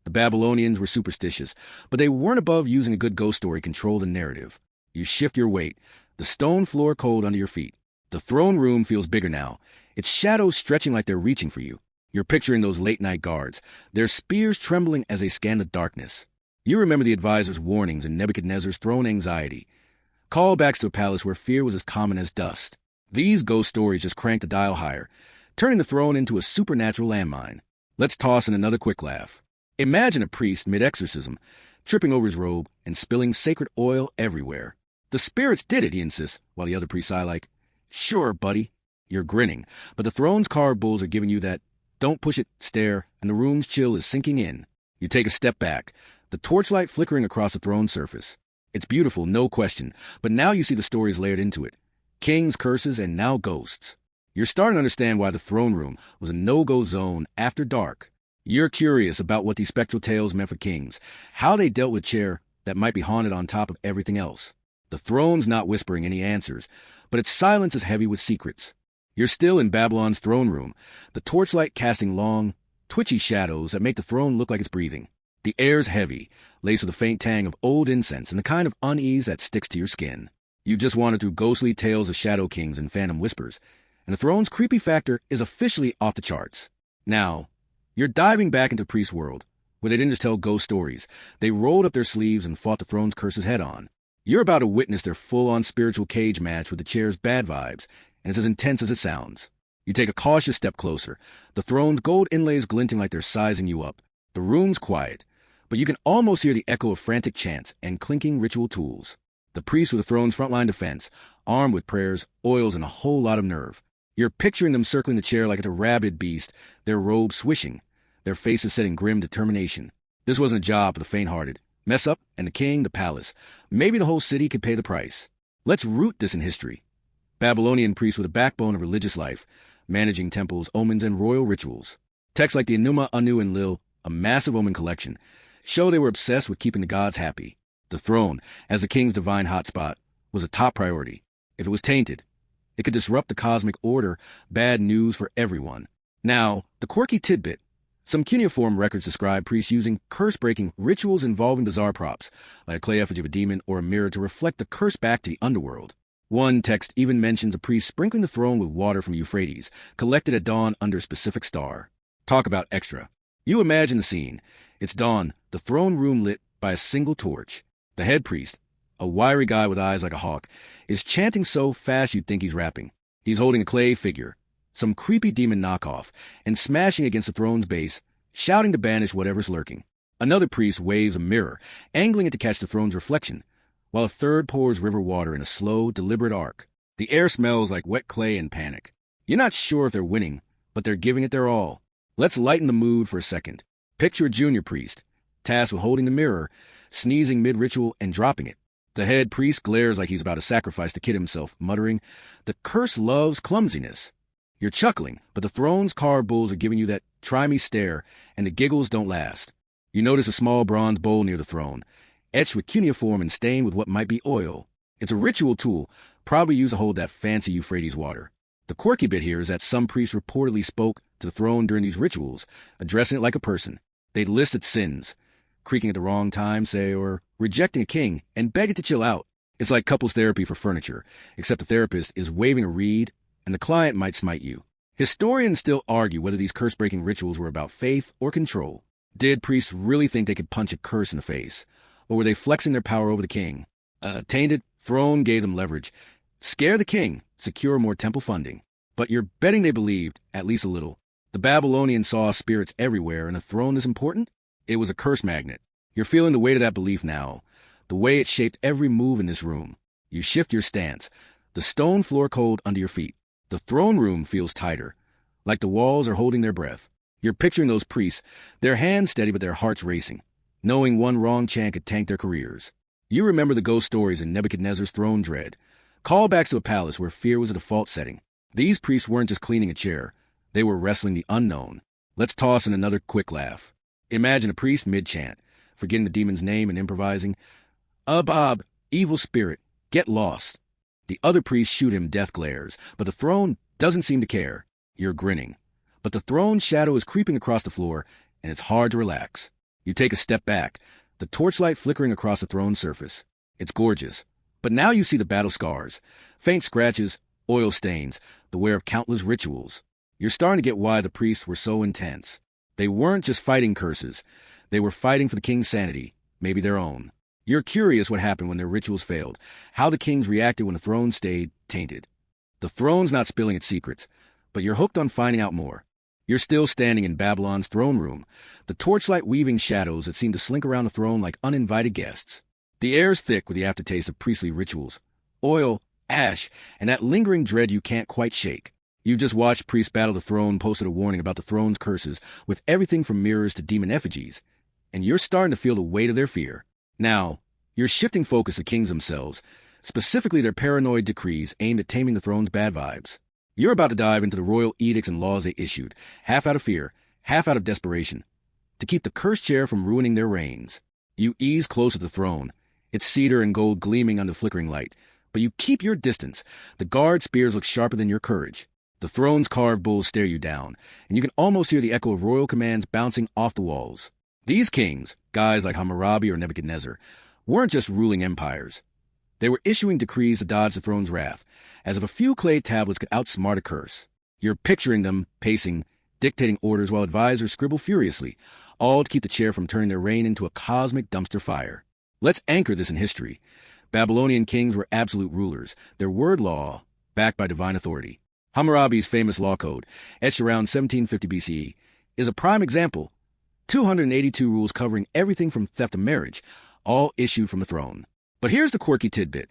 The Babylonians were superstitious, but they weren't above using a good ghost story to control the narrative. You shift your weight, the stone floor cold under your feet. The throne room feels bigger now, its shadows stretching like they're reaching for you. You're picturing those late-night guards, their spears trembling as they scan the darkness. You remember the advisor's warnings and Nebuchadnezzar's throne anxiety. Callbacks to a palace where fear was as common as dust. These ghost stories just cranked the dial higher, turning the throne into a supernatural landmine. Let's toss in another quick laugh. Imagine a priest mid-exorcism, tripping over his robe and spilling sacred oil everywhere. The spirits did it, he insists, while the other priests sigh like, "Sure, buddy." You're grinning, but the throne's carved bulls are giving you that "don't push it" stare, and the room's chill is sinking in. You take a step back, the torchlight flickering across the throne's surface. It's beautiful, no question, but now you see the stories layered into it. Kings, curses, and now ghosts. You're starting to understand why the throne room was a no-go zone after dark. You're curious about what these spectral tales meant for kings, how they dealt with chair that might be haunted on top of everything else. The throne's not whispering any answers, but its silence is heavy with secrets. You're still in Babylon's throne room, the torchlight casting long, twitchy shadows that make the throne look like it's breathing. The air's heavy, laced with a faint tang of old incense and the kind of unease that sticks to your skin. You just wandered through ghostly tales of shadow kings and phantom whispers, and the throne's creepy factor is officially off the charts. Now, you're diving back into Priest's world, where they didn't just tell ghost stories. They rolled up their sleeves and fought the throne's curses head-on. You're about to witness their full-on spiritual cage match with the chair's bad vibes, and it's as intense as it sounds. You take a cautious step closer, the throne's gold inlays glinting like they're sizing you up. The room's quiet, but you can almost hear the echo of frantic chants and clinking ritual tools. The priests with the throne's frontline defense, armed with prayers, oils, and a whole lot of nerve. You're picturing them circling the chair like it's a rabid beast, their robes swishing, their faces set in grim determination. This wasn't a job for the faint-hearted. Mess up, and the king, the palace. Maybe the whole city could pay the price. Let's root this in history. Babylonian priests were the backbone of religious life, managing temples, omens, and royal rituals. Texts like the Enuma, Anu, and Lil, a massive omen collection, show they were obsessed with keeping the gods happy. The throne, as the king's divine hotspot, was a top priority. If it was tainted, it could disrupt the cosmic order, bad news for everyone. Now, the quirky tidbit. Some cuneiform records describe priests using curse-breaking rituals involving bizarre props, like a clay effigy of a demon or a mirror to reflect the curse back to the underworld. One text even mentions a priest sprinkling the throne with water from Euphrates, collected at dawn under a specific star. Talk about extra. You imagine the scene. It's dawn, the throne room lit by a single torch. The head priest, a wiry guy with eyes like a hawk, is chanting so fast you'd think he's rapping. He's holding a clay figure, some creepy demon knockoff, and smashing against the throne's base, shouting to banish whatever's lurking. Another priest waves a mirror, angling it to catch the throne's reflection, while a third pours river water in a slow, deliberate arc. The air smells like wet clay and panic. You're not sure if they're winning, but they're giving it their all. Let's lighten the mood for a second. Picture a junior priest, tasked with holding the mirror, sneezing mid-ritual and dropping it. The head priest glares like he's about to sacrifice the kid himself, muttering, "The curse loves clumsiness." You're chuckling, but the throne's carved bulls are giving you that try-me stare, and the giggles don't last. You notice a small bronze bowl near the throne, etched with cuneiform and stained with what might be oil. It's a ritual tool, probably used to hold that fancy Euphrates water. The quirky bit here is that some priests reportedly spoke to the throne during these rituals, addressing it like a person. They'd listed sins, creaking at the wrong time, say, or rejecting a king, and beg it to chill out. It's like couples therapy for furniture, except the therapist is waving a reed, and the client might smite you. Historians still argue whether these curse-breaking rituals were about faith or control. Did priests really think they could punch a curse in the face? Or were they flexing their power over the king? A tainted throne gave them leverage. Scare the king, secure more temple funding. But you're betting they believed, at least a little. The Babylonians saw spirits everywhere, and a throne this important? It was a curse magnet. You're feeling the weight of that belief now, the way it shaped every move in this room. You shift your stance, the stone floor cold under your feet. The throne room feels tighter, like the walls are holding their breath. You're picturing those priests, their hands steady but their hearts racing, knowing one wrong chant could tank their careers. You remember the ghost stories in Nebuchadnezzar's throne dread, callbacks to a palace where fear was a default setting. These priests weren't just cleaning a chair, they were wrestling the unknown. Let's toss in another quick laugh. Imagine a priest mid-chant, forgetting the demon's name and improvising, "Bob, evil spirit, get lost." The other priests shoot him death glares, but the throne doesn't seem to care. You're grinning. But the throne's shadow is creeping across the floor, and it's hard to relax. You take a step back, the torchlight flickering across the throne's surface. It's gorgeous. But now you see the battle scars, faint scratches, oil stains, the wear of countless rituals. You're starting to get why the priests were so intense. They weren't just fighting curses. They were fighting for the king's sanity, maybe their own. You're curious what happened when their rituals failed, how the kings reacted when the throne stayed tainted. The throne's not spilling its secrets, but you're hooked on finding out more. You're still standing in Babylon's throne room, the torchlight weaving shadows that seem to slink around the throne like uninvited guests. The air's thick with the aftertaste of priestly rituals, oil, ash, and that lingering dread you can't quite shake. You've just watched priests battle the throne, posted a warning about the throne's curses, with everything from mirrors to demon effigies, and you're starting to feel the weight of their fear. Now, you're shifting focus to kings themselves, specifically their paranoid decrees aimed at taming the throne's bad vibes. You're about to dive into the royal edicts and laws they issued, half out of fear, half out of desperation, to keep the cursed chair from ruining their reigns. You ease closer to the throne, its cedar and gold gleaming under flickering light, but you keep your distance. The guard spears look sharper than your courage. The throne's carved bulls stare you down, and you can almost hear the echo of royal commands bouncing off the walls. These kings, guys like Hammurabi or Nebuchadnezzar, weren't just ruling empires. They were issuing decrees to dodge the throne's wrath, as if a few clay tablets could outsmart a curse. You're picturing them, pacing, dictating orders while advisors scribble furiously, all to keep the chair from turning their reign into a cosmic dumpster fire. Let's anchor this in history. Babylonian kings were absolute rulers, their word law backed by divine authority. Hammurabi's famous law code, etched around 1750 BCE, is a prime example. 282 rules covering everything from theft to marriage, all issued from the throne. But here's the quirky tidbit.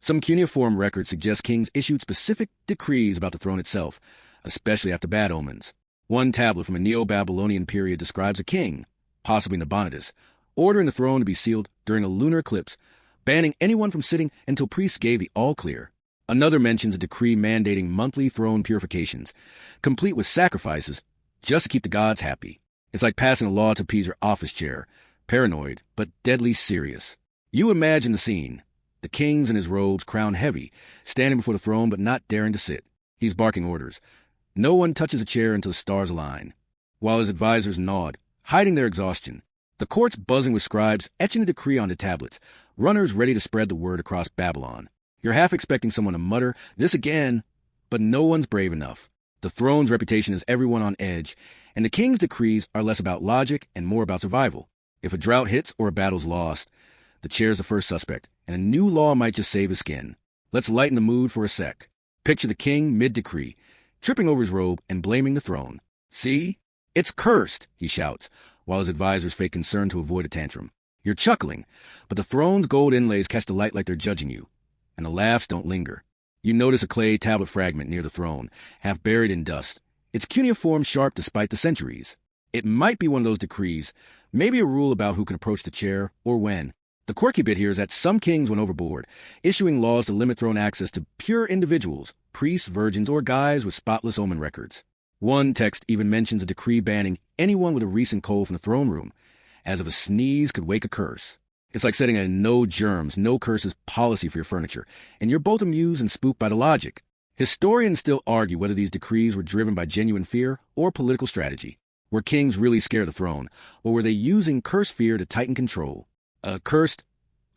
Some cuneiform records suggest kings issued specific decrees about the throne itself, especially after bad omens. One tablet from a Neo-Babylonian period describes a king, possibly Nabonidus, ordering the throne to be sealed during a lunar eclipse, banning anyone from sitting until priests gave the all-clear. Another mentions a decree mandating monthly throne purifications, complete with sacrifices, just to keep the gods happy. It's like passing a law to appease your office chair, paranoid, but deadly serious. You imagine the scene. The king's in his robes, crown heavy, standing before the throne but not daring to sit. He's barking orders. No one touches a chair until the stars align, while his advisors nod, hiding their exhaustion. The court's buzzing with scribes, etching a decree onto tablets, runners ready to spread the word across Babylon. You're half expecting someone to mutter, "This again," but no one's brave enough. The throne's reputation has everyone on edge, and the king's decrees are less about logic and more about survival. If a drought hits or a battle's lost, the chair's the first suspect, and a new law might just save his skin. Let's lighten the mood for a sec. Picture the king mid-decree, tripping over his robe and blaming the throne. "See? It's cursed," he shouts, while his advisors fake concern to avoid a tantrum. You're chuckling, but the throne's gold inlays catch the light like they're judging you, and the laughs don't linger. You notice a clay tablet fragment near the throne, half buried in dust. Its cuneiform sharp despite the centuries. It might be one of those decrees, maybe a rule about who can approach the chair, or when. The quirky bit here is that some kings went overboard, issuing laws to limit throne access to pure individuals, priests, virgins, or guys with spotless omen records. One text even mentions a decree banning anyone with a recent cold from the throne room, as if a sneeze could wake a curse. It's like setting a no germs, no curses policy for your furniture, and you're both amused and spooked by the logic. Historians still argue whether these decrees were driven by genuine fear or political strategy. Were kings really scared of the throne, or were they using cursed fear to tighten control? A cursed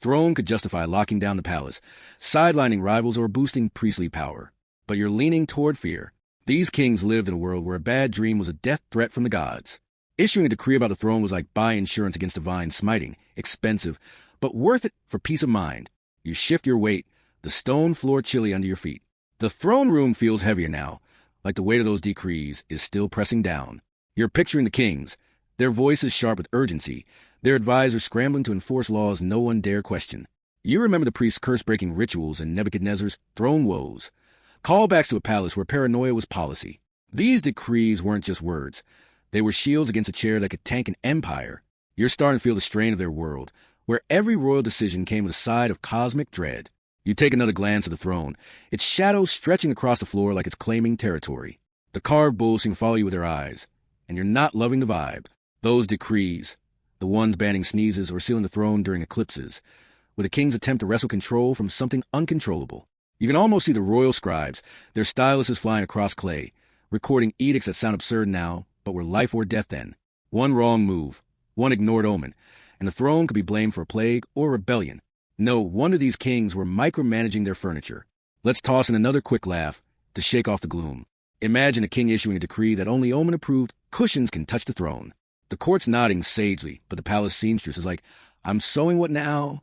throne could justify locking down the palace, sidelining rivals, or boosting priestly power. But you're leaning toward fear. These kings lived in a world where a bad dream was a death threat from the gods. Issuing a decree about the throne was like buying insurance against divine smiting, expensive, but worth it for peace of mind. You shift your weight, the stone floor chilly under your feet. The throne room feels heavier now, like the weight of those decrees is still pressing down. You're picturing the kings, their voices sharp with urgency, their advisors scrambling to enforce laws no one dare question. You remember the priest's curse-breaking rituals and Nebuchadnezzar's throne woes, callbacks to a palace where paranoia was policy. These decrees weren't just words. They were shields against a chair that could tank an empire. You're starting to feel the strain of their world, where every royal decision came with a side of cosmic dread. You take another glance at the throne, its shadow stretching across the floor like it's claiming territory. The carved bulls seem to follow you with their eyes, and you're not loving the vibe. Those decrees, the ones banning sneezes or sealing the throne during eclipses, were the king's attempt to wrestle control from something uncontrollable. You can almost see the royal scribes, their styluses flying across clay, recording edicts that sound absurd now, but were life or death then. One wrong move, one ignored omen, and the throne could be blamed for a plague or rebellion. No wonder these kings were micromanaging their furniture. Let's toss in another quick laugh to shake off the gloom. Imagine a king issuing a decree that only omen-approved cushions can touch the throne. The court's nodding sagely, but the palace seamstress is like, "I'm sewing what now?"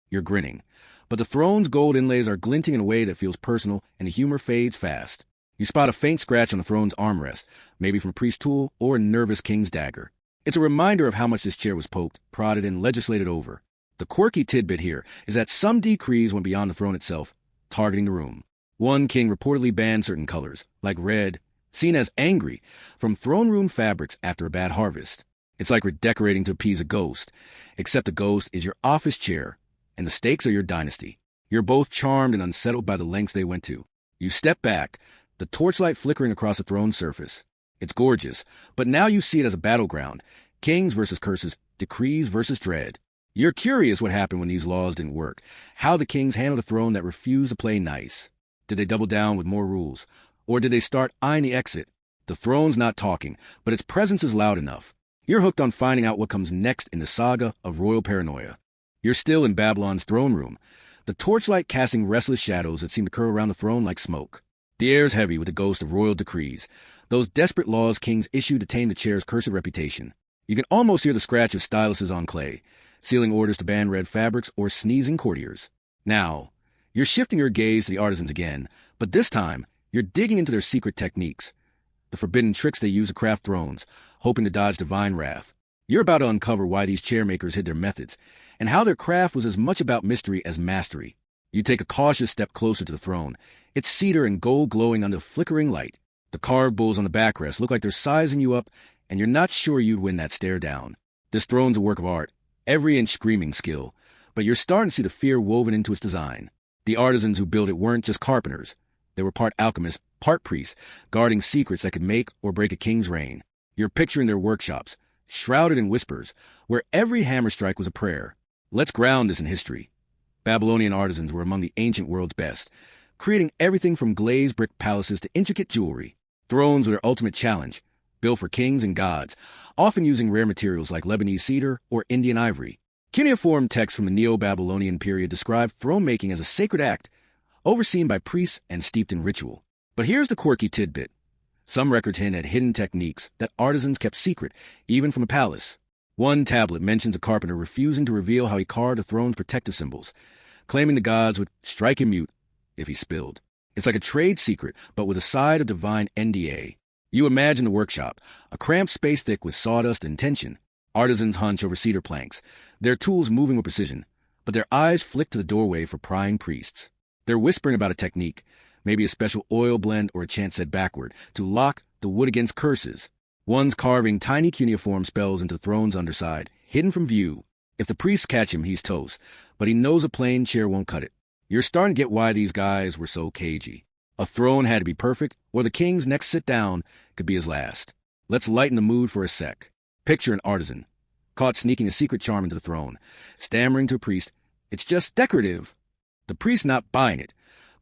You're grinning. But the throne's gold inlays are glinting in a way that feels personal, and the humor fades fast. You spot a faint scratch on the throne's armrest, maybe from a priest's tool or a nervous king's dagger. It's a reminder of how much this chair was poked, prodded, and legislated over. The quirky tidbit here is that some decrees went beyond the throne itself, targeting the room. One king reportedly banned certain colors, like red, seen as angry, from throne room fabrics after a bad harvest. It's like redecorating to appease a ghost, except the ghost is your office chair, and the stakes are your dynasty. You're both charmed and unsettled by the lengths they went to. You step back, the torchlight flickering across the throne's surface. It's gorgeous, but now you see it as a battleground. Kings versus curses, decrees versus dread. You're curious what happened when these laws didn't work, how the kings handled a throne that refused to play nice. Did they double down with more rules? Or did they start eyeing the exit? The throne's not talking, but its presence is loud enough. You're hooked on finding out what comes next in the saga of royal paranoia. You're still in Babylon's throne room, the torchlight casting restless shadows that seem to curl around the throne like smoke. The air's heavy with the ghost of royal decrees, those desperate laws kings issued to tame the chair's cursed reputation. You can almost hear the scratch of styluses on clay, sealing orders to ban red fabrics or sneezing courtiers. Now, you're shifting your gaze to the artisans again, but this time, you're digging into their secret techniques, the forbidden tricks they use to craft thrones, hoping to dodge divine wrath. You're about to uncover why these chairmakers hid their methods, and how their craft was as much about mystery as mastery. You take a cautious step closer to the throne, its cedar and gold glowing under flickering light. The carved bulls on the backrest look like they're sizing you up, and you're not sure you'd win that stare down. This throne's a work of art, every inch screaming skill, but you're starting to see the fear woven into its design. The artisans who built it weren't just carpenters. They were part alchemists, part priests, guarding secrets that could make or break a king's reign. You're picturing their workshops, shrouded in whispers, where every hammer strike was a prayer. Let's ground this in history. Babylonian artisans were among the ancient world's best, creating everything from glazed brick palaces to intricate jewelry. Thrones were their ultimate challenge, built for kings and gods, often using rare materials like Lebanese cedar or Indian ivory. Cuneiform texts from the Neo-Babylonian period describe throne-making as a sacred act, overseen by priests and steeped in ritual. But here's the quirky tidbit. Some records hint at hidden techniques that artisans kept secret, even from the palace. One tablet mentions a carpenter refusing to reveal how he carved a throne's protective symbols, claiming the gods would strike him mute if he spilled. It's like a trade secret, but with a side of divine NDA. You imagine the workshop, a cramped space thick with sawdust and tension. Artisans hunch over cedar planks, their tools moving with precision, but their eyes flick to the doorway for prying priests. They're whispering about a technique, maybe a special oil blend or a chant said backward, to lock the wood against curses. One's carving tiny cuneiform spells into the throne's underside, hidden from view. If the priests catch him, he's toast, but he knows a plain chair won't cut it. You're starting to get why these guys were so cagey. A throne had to be perfect, or the king's next sit down could be his last. Let's lighten the mood for a sec. Picture an artisan, caught sneaking a secret charm into the throne, stammering to a priest, "It's just decorative." The priest not buying it,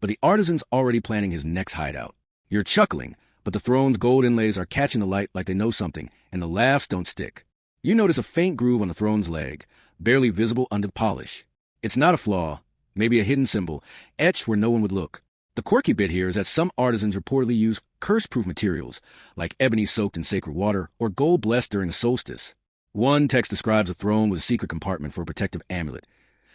but the artisan's already planning his next hideout. You're chuckling, but the throne's gold inlays are catching the light like they know something, and the laughs don't stick. You notice a faint groove on the throne's leg, barely visible under the polish. It's not a flaw, maybe a hidden symbol, etched where no one would look. The quirky bit here is that some artisans reportedly use curse-proof materials, like ebony soaked in sacred water or gold blessed during the solstice. One text describes a throne with a secret compartment for a protective amulet,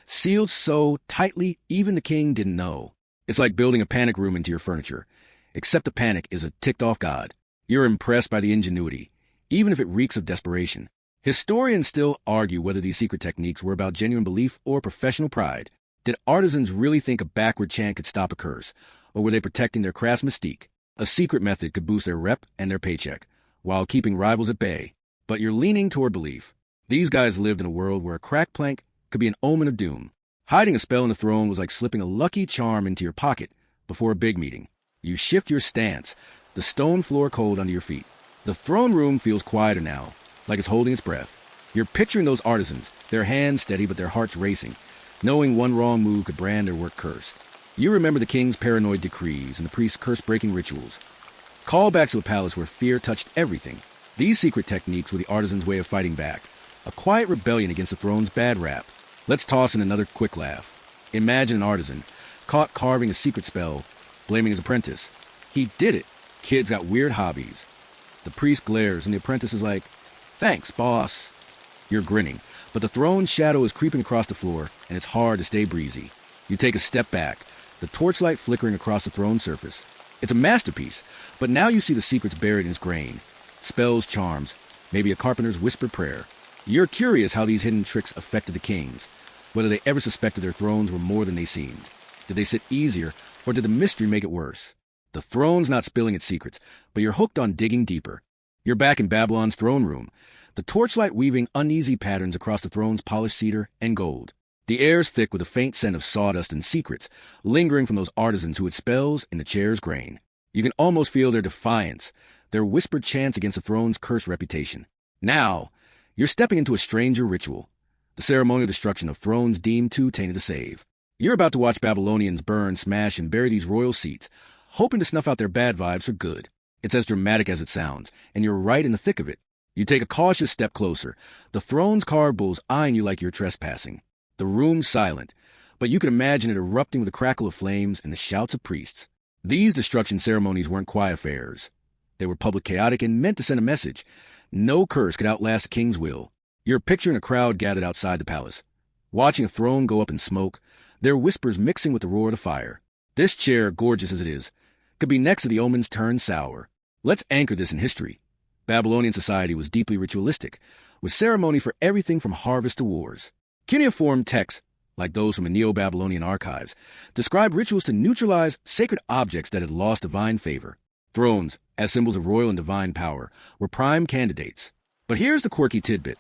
sealed so tightly even the king didn't know. It's like building a panic room into your furniture, except the panic is a ticked-off god. You're impressed by the ingenuity, even if it reeks of desperation. Historians still argue whether these secret techniques were about genuine belief or professional pride. Did artisans really think a backward chant could stop a curse, or were they protecting their craft's mystique? A secret method could boost their rep and their paycheck, while keeping rivals at bay. But you're leaning toward belief. These guys lived in a world where a cracked plank could be an omen of doom. Hiding a spell in the throne was like slipping a lucky charm into your pocket before a big meeting. You shift your stance, the stone floor cold under your feet. The throne room feels quieter now, like it's holding its breath. You're picturing those artisans, their hands steady but their hearts racing, knowing one wrong move could brand their work cursed. You remember the king's paranoid decrees and the priest's curse-breaking rituals. Callbacks to a palace where fear touched everything. These secret techniques were the artisans' way of fighting back, a quiet rebellion against the throne's bad rap. Let's toss in another quick laugh. Imagine an artisan, caught carving a secret spell, blaming his apprentice. He did it. Kids got weird hobbies. The priest glares and the apprentice is like, "Thanks, boss." You're grinning, but the throne's shadow is creeping across the floor, and it's hard to stay breezy. You take a step back, the torchlight flickering across the throne's surface. It's a masterpiece, but now you see the secrets buried in its grain. Spells, charms, maybe a carpenter's whispered prayer. You're curious how these hidden tricks affected the kings, whether they ever suspected their thrones were more than they seemed. Did they sit easier, or did the mystery make it worse? The throne's not spilling its secrets, but you're hooked on digging deeper. You're back in Babylon's throne room, the torchlight weaving uneasy patterns across the throne's polished cedar and gold. The air's thick with a faint scent of sawdust and secrets, lingering from those artisans who had spells in the chair's grain. You can almost feel their defiance, their whispered chants against the throne's cursed reputation. Now, you're stepping into a stranger ritual, the ceremonial destruction of thrones deemed too tainted to save. You're about to watch Babylonians burn, smash, and bury these royal seats, hoping to snuff out their bad vibes for good. It's as dramatic as it sounds, and you're right in the thick of it. You take a cautious step closer, the throne's carved bulls eyeing you like you're trespassing. The room's silent, but you can imagine it erupting with a crackle of flames and the shouts of priests. These destruction ceremonies weren't quiet affairs. They were public, chaotic, and meant to send a message. No curse could outlast the king's will. You're picturing a crowd gathered outside the palace, watching a throne go up in smoke, their whispers mixing with the roar of the fire. This chair, gorgeous as it is, could be next to the omens turned sour. Let's anchor this in history. Babylonian society was deeply ritualistic, with ceremony for everything from harvest to wars. Cuneiform texts, like those from the Neo-Babylonian archives, describe rituals to neutralize sacred objects that had lost divine favor. Thrones, as symbols of royal and divine power, were prime candidates. But here's the quirky tidbit.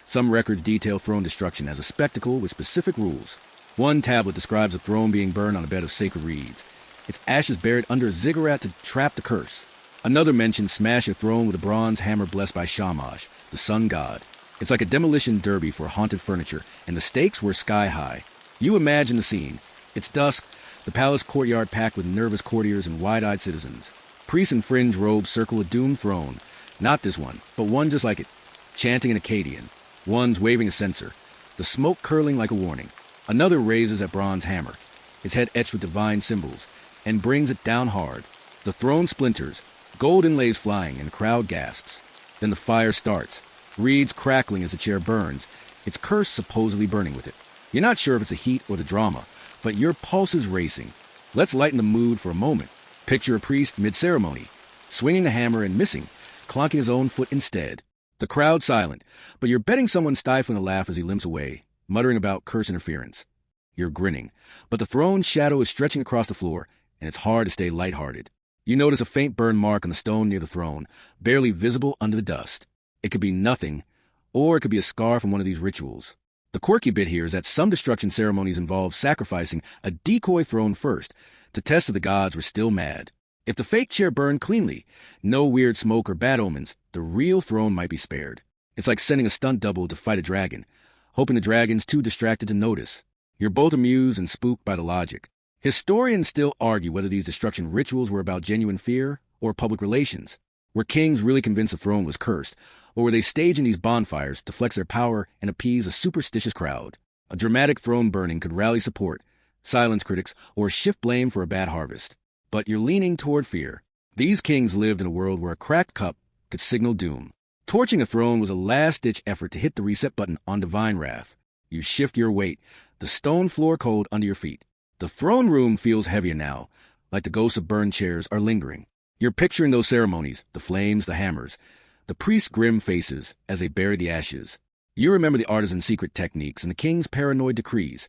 Some records detail throne destruction as a spectacle with specific rules. One tablet describes a throne being burned on a bed of sacred reeds, its ashes buried under a ziggurat to trap the curse. Another mentions smash a throne with a bronze hammer blessed by Shamash, the sun god. It's like a demolition derby for haunted furniture, and the stakes were sky high. You imagine the scene. It's dusk, the palace courtyard packed with nervous courtiers and wide-eyed citizens. Priests in fringe robes circle a doomed throne. Not this one, but one just like it, chanting in Akkadian. One's waving a censer, the smoke curling like a warning. Another raises a bronze hammer, its head etched with divine symbols, and brings it down hard. The throne splinters, gold inlays flying, and the crowd gasps. Then the fire starts, reeds crackling as the chair burns, its curse supposedly burning with it. You're not sure if it's the heat or the drama, but your pulse is racing. Let's lighten the mood for a moment. Picture a priest mid-ceremony, swinging a hammer and missing, clonking his own foot instead. The crowd silent, but you're betting someone stifling a laugh as he limps away, muttering about curse interference. You're grinning, but the throne's shadow is stretching across the floor, and it's hard to stay lighthearted. You notice a faint burn mark on the stone near the throne, barely visible under the dust. It could be nothing, or it could be a scar from one of these rituals. The quirky bit here is that some destruction ceremonies involve sacrificing a decoy throne first, to test if the gods were still mad. If the fake chair burned cleanly, no weird smoke or bad omens, the real throne might be spared. It's like sending a stunt double to fight a dragon, hoping the dragon's too distracted to notice. You're both amused and spooked by the logic. Historians still argue whether these destruction rituals were about genuine fear or public relations. Were kings really convinced the throne was cursed, or were they staging these bonfires to flex their power and appease a superstitious crowd? A dramatic throne burning could rally support, silence critics, or shift blame for a bad harvest. But you're leaning toward fear. These kings lived in a world where a cracked cup could signal doom. Torching a throne was a last-ditch effort to hit the reset button on divine wrath. You shift your weight, the stone floor cold under your feet. The throne room feels heavier now, like the ghosts of burned chairs are lingering. You're picturing those ceremonies, the flames, the hammers, the priests' grim faces as they bury the ashes. You remember the artisan's secret techniques and the king's paranoid decrees,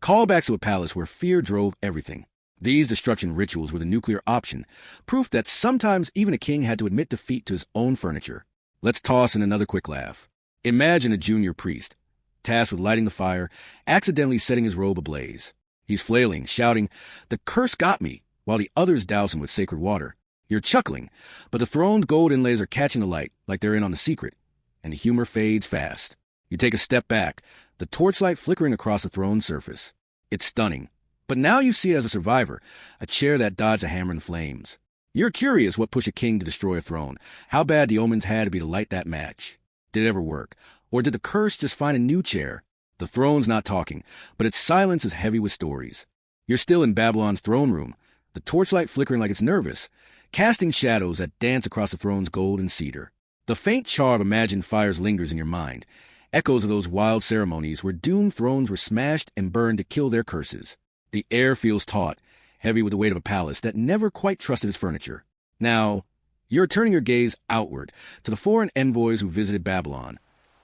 callbacks to a palace where fear drove everything. These destruction rituals were the nuclear option, proof that sometimes even a king had to admit defeat to his own furniture. Let's toss in another quick laugh. Imagine a junior priest, tasked with lighting the fire, accidentally setting his robe ablaze. He's flailing, shouting, "The curse got me," while the others douse him with sacred water. You're chuckling, but the throne's gold inlays are catching the light like they're in on the secret, and the humor fades fast. You take a step back, the torchlight flickering across the throne's surface. It's stunning. But now you see as a survivor, a chair that dodged a hammer and flames. You're curious what pushed a king to destroy a throne, how bad the omens had to be to light that match. Did it ever work? Or did the curse just find a new chair? The throne's not talking, but its silence is heavy with stories. You're still in Babylon's throne room, the torchlight flickering like it's nervous, casting shadows that dance across the throne's gold and cedar. The faint char of imagined fires lingers in your mind, echoes of those wild ceremonies where doomed thrones were smashed and burned to kill their curses. The air feels taut, heavy with the weight of a palace that never quite trusted its furniture. Now, you're turning your gaze outward to the foreign envoys who visited Babylon.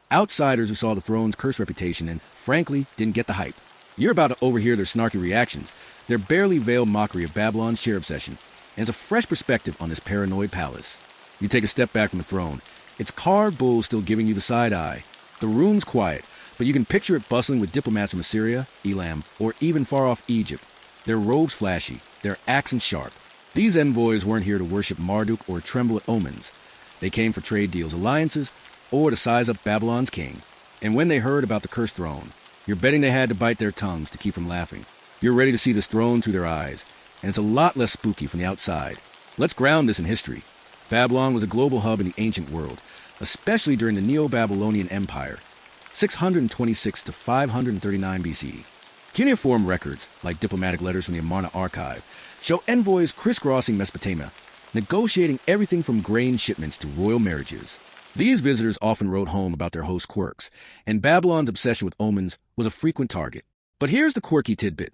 Outsiders who saw the throne's cursed reputation and, frankly, didn't get the hype. You're about to overhear their snarky reactions, their barely veiled mockery of Babylon's chair obsession, and it's a fresh perspective on this paranoid palace. You take a step back from the throne, its carved bull still giving you the side eye. The room's quiet, but you can picture it bustling with diplomats from Assyria, Elam, or even far-off Egypt. Their robes flashy, their accents sharp. These envoys weren't here to worship Marduk or tremble at omens. They came for trade deals, alliances, or to size up Babylon's king. And when they heard about the cursed throne, you're betting they had to bite their tongues to keep from laughing. You're ready to see this throne through their eyes, and it's a lot less spooky from the outside. Let's ground this in history. Babylon was a global hub in the ancient world, especially during the Neo-Babylonian Empire, 626 to 539 BCE. Cuneiform records, like diplomatic letters from the Amarna archive, show envoys crisscrossing Mesopotamia, negotiating everything from grain shipments to royal marriages. These visitors often wrote home about their host's quirks, and Babylon's obsession with omens was a frequent target. But here's the quirky tidbit.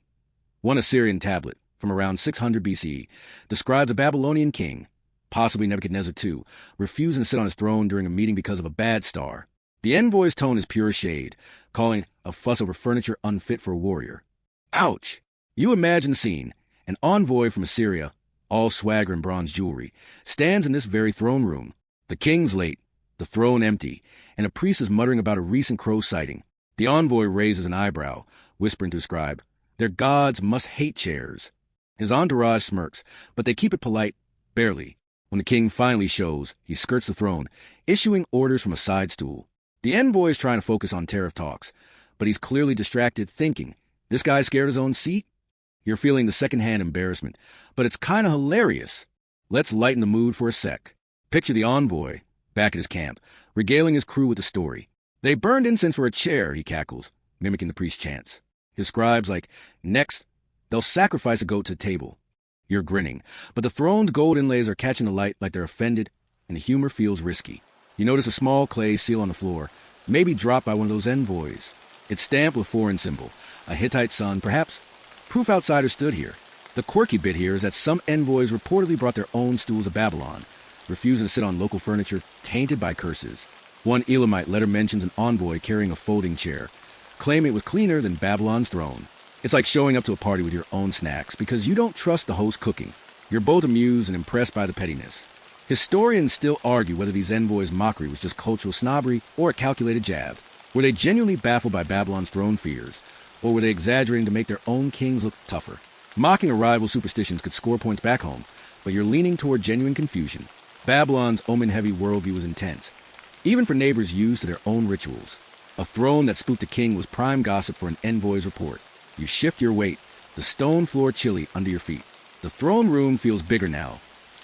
One Assyrian tablet, from around 600 BCE, describes a Babylonian king, possibly Nebuchadnezzar II, refusing to sit on his throne during a meeting because of a bad star. The envoy's tone is pure shade, calling a fuss over furniture unfit for a warrior. Ouch! You imagine the scene. An envoy from Assyria, all swagger and bronze jewelry, stands in this very throne room. The king's late, the throne empty, and a priest is muttering about a recent crow sighting. The envoy raises an eyebrow, whispering to his scribe, "Their gods must hate chairs." His entourage smirks, but they keep it polite, barely. When the king finally shows, he skirts the throne, issuing orders from a side stool. The envoy is trying to focus on tariff talks, but he's clearly distracted thinking, this guy's scared his own seat? You're feeling the secondhand embarrassment, but it's kind of hilarious. Let's lighten the mood for a sec. Picture the envoy, back at his camp, regaling his crew with the story. They burned incense for a chair, he cackles, mimicking the priest's chants. His scribe's like, next, they'll sacrifice a goat to the table. You're grinning, but the throne's gold inlays are catching the light like they're offended, and the humor feels risky. You notice a small clay seal on the floor, maybe dropped by one of those envoys. It's stamped with foreign symbol, a Hittite sun, perhaps proof outsiders stood here. The quirky bit here is that some envoys reportedly brought their own stools of Babylon, refusing to sit on local furniture tainted by curses. One Elamite letter mentions an envoy carrying a folding chair, claiming it was cleaner than Babylon's throne. It's like showing up to a party with your own snacks because you don't trust the host cooking. You're both amused and impressed by the pettiness. Historians still argue whether these envoys' mockery was just cultural snobbery or a calculated jab. Were they genuinely baffled by Babylon's throne fears, or were they exaggerating to make their own kings look tougher? Mocking a rival's superstitions could score points back home, but you're leaning toward genuine confusion. Babylon's omen-heavy worldview was intense, even for neighbors used to their own rituals. A throne that spooked a king was prime gossip for an envoy's report. You shift your weight, the stone floor chilly under your feet. The throne room feels bigger now,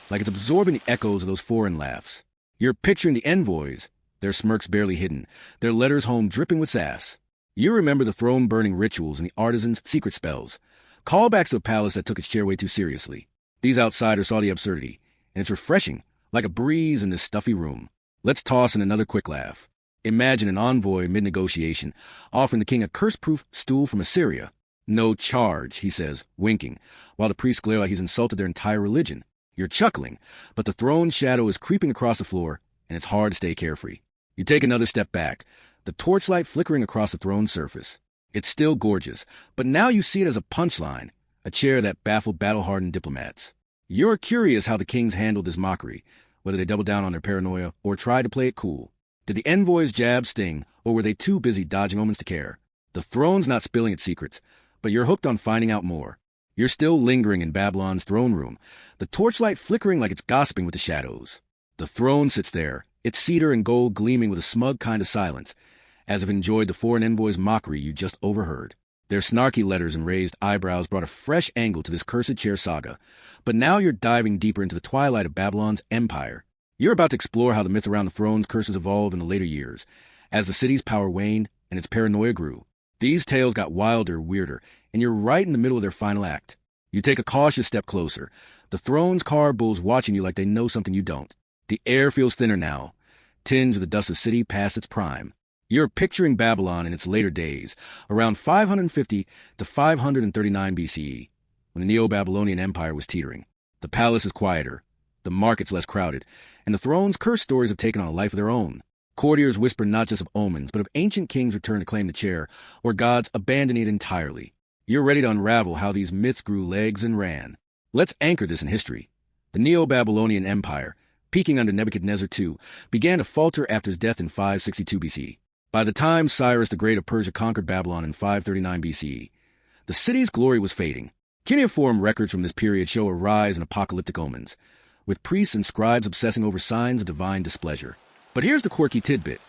like it's absorbing the echoes of those foreign laughs. You're picturing the envoys, their smirks barely hidden, their letters home dripping with sass. You remember the throne-burning rituals and the artisans' secret spells, callbacks to a palace that took its chair way too seriously. These outsiders saw the absurdity, and it's refreshing, like a breeze in this stuffy room. Let's toss in another quick laugh. Imagine an envoy mid-negotiation, offering the king a curse-proof stool from Assyria. No charge, he says, winking, while the priests glare like he's insulted their entire religion. You're chuckling, but the throne's shadow is creeping across the floor, and it's hard to stay carefree. You take another step back, the torchlight flickering across the throne's surface. It's still gorgeous, but now you see it as a punchline, a chair that baffled battle-hardened diplomats. You're curious how the kings handled this mockery, whether they doubled down on their paranoia or tried to play it cool. Did the envoys' jab sting, or were they too busy dodging omens to care? The throne's not spilling its secrets, but you're hooked on finding out more. You're still lingering in Babylon's throne room, the torchlight flickering like it's gossiping with the shadows. The throne sits there, its cedar and gold gleaming with a smug kind of silence, as if it enjoyed the foreign envoy's mockery you just overheard. Their snarky letters and raised eyebrows brought a fresh angle to this cursed chair saga, but now you're diving deeper into the twilight of Babylon's empire. You're about to explore how the myth around the throne's curses evolved in the later years, as the city's power waned and its paranoia grew. These tales got wilder, weirder, and you're right in the middle of their final act. You take a cautious step closer. The throne's carved bulls watching you like they know something you don't. The air feels thinner now, tinged with the dust of the city past its prime. You're picturing Babylon in its later days, around 550 to 539 BCE, when the Neo-Babylonian Empire was teetering. The palace is quieter, the market's less crowded, and the throne's curse stories have taken on a life of their own. Courtiers whisper not just of omens, but of ancient kings' return to claim the chair, or gods abandoning it entirely. You're ready to unravel how these myths grew legs and ran. Let's anchor this in history. The Neo-Babylonian Empire, peaking under Nebuchadnezzar II, began to falter after his death in 562 BC. By the time Cyrus the Great of Persia conquered Babylon in 539 BCE, the city's glory was fading. Cuneiform records from this period show a rise in apocalyptic omens, with priests and scribes obsessing over signs of divine displeasure. But here's the quirky tidbit.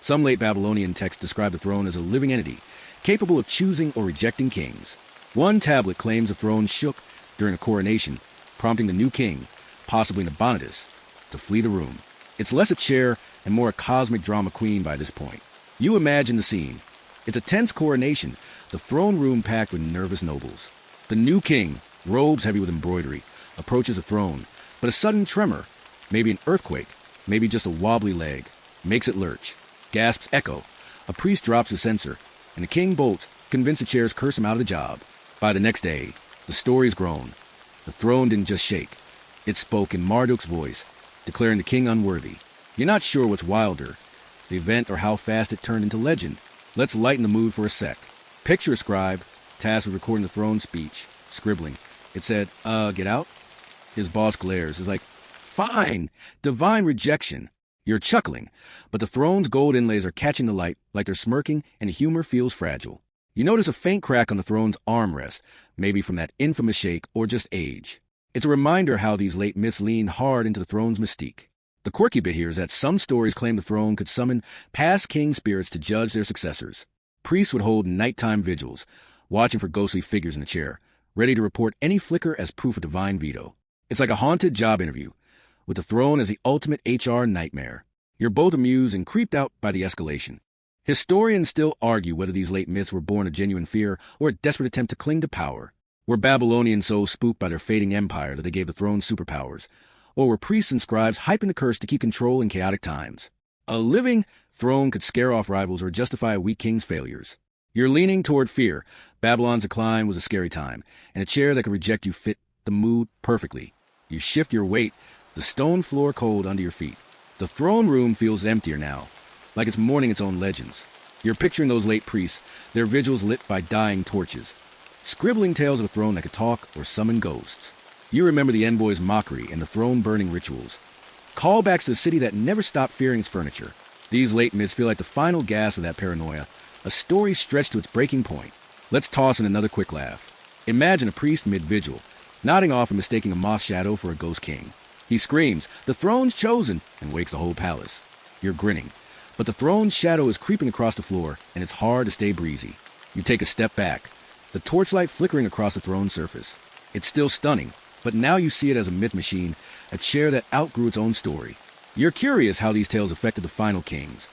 Some late Babylonian texts describe the throne as a living entity, capable of choosing or rejecting kings. One tablet claims the throne shook during a coronation, prompting the new king, possibly Nabonidus, to flee the room. It's less a chair and more a cosmic drama queen by this point. You imagine the scene. It's a tense coronation, the throne room packed with nervous nobles. The new king, robes heavy with embroidery, approaches the throne, but a sudden tremor, maybe an earthquake, maybe just a wobbly leg, makes it lurch. Gasps echo. A priest drops his censer, and the king bolts, convinced the chairs curse him out of the job. By the next day, the story's grown. The throne didn't just shake. It spoke in Marduk's voice, declaring the king unworthy. You're not sure what's wilder, the event or how fast it turned into legend. Let's lighten the mood for a sec. Picture a scribe, tasked with recording the throne's speech, scribbling. It said, get out? His boss glares. It's like, fine, divine rejection. You're chuckling, but the throne's gold inlays are catching the light like they're smirking and the humor feels fragile. You notice a faint crack on the throne's armrest, maybe from that infamous shake or just age. It's a reminder how these late myths lean hard into the throne's mystique. The quirky bit here is that some stories claim the throne could summon past king spirits to judge their successors. Priests would hold nighttime vigils, watching for ghostly figures in the chair, ready to report any flicker as proof of divine veto. It's like a haunted job interview, with the throne as the ultimate HR nightmare. You're both amused and creeped out by the escalation. Historians still argue whether these late myths were born of genuine fear or a desperate attempt to cling to power. Were Babylonians so spooked by their fading empire that they gave the throne superpowers? Or were priests and scribes hyping the curse to keep control in chaotic times? A living throne could scare off rivals or justify a weak king's failures. You're leaning toward fear. Babylon's decline was a scary time, and a chair that could reject you fit the mood perfectly. You shift your weight, the stone floor cold under your feet. The throne room feels emptier now, like it's mourning its own legends. You're picturing those late priests, their vigils lit by dying torches, scribbling tales of a throne that could talk or summon ghosts. You remember the envoy's mockery and the throne-burning rituals, callbacks to the city that never stopped fearing its furniture. These late myths feel like the final gasp of that paranoia, a story stretched to its breaking point. Let's toss in another quick laugh. Imagine a priest mid-vigil, nodding off and mistaking a moth shadow for a ghost king. He screams, "The throne's chosen," and wakes the whole palace. You're grinning, but the throne's shadow is creeping across the floor, and it's hard to stay breezy. You take a step back, the torchlight flickering across the throne's surface. It's still stunning, but now you see it as a myth machine, a chair that outgrew its own story. You're curious how these tales affected the final kings,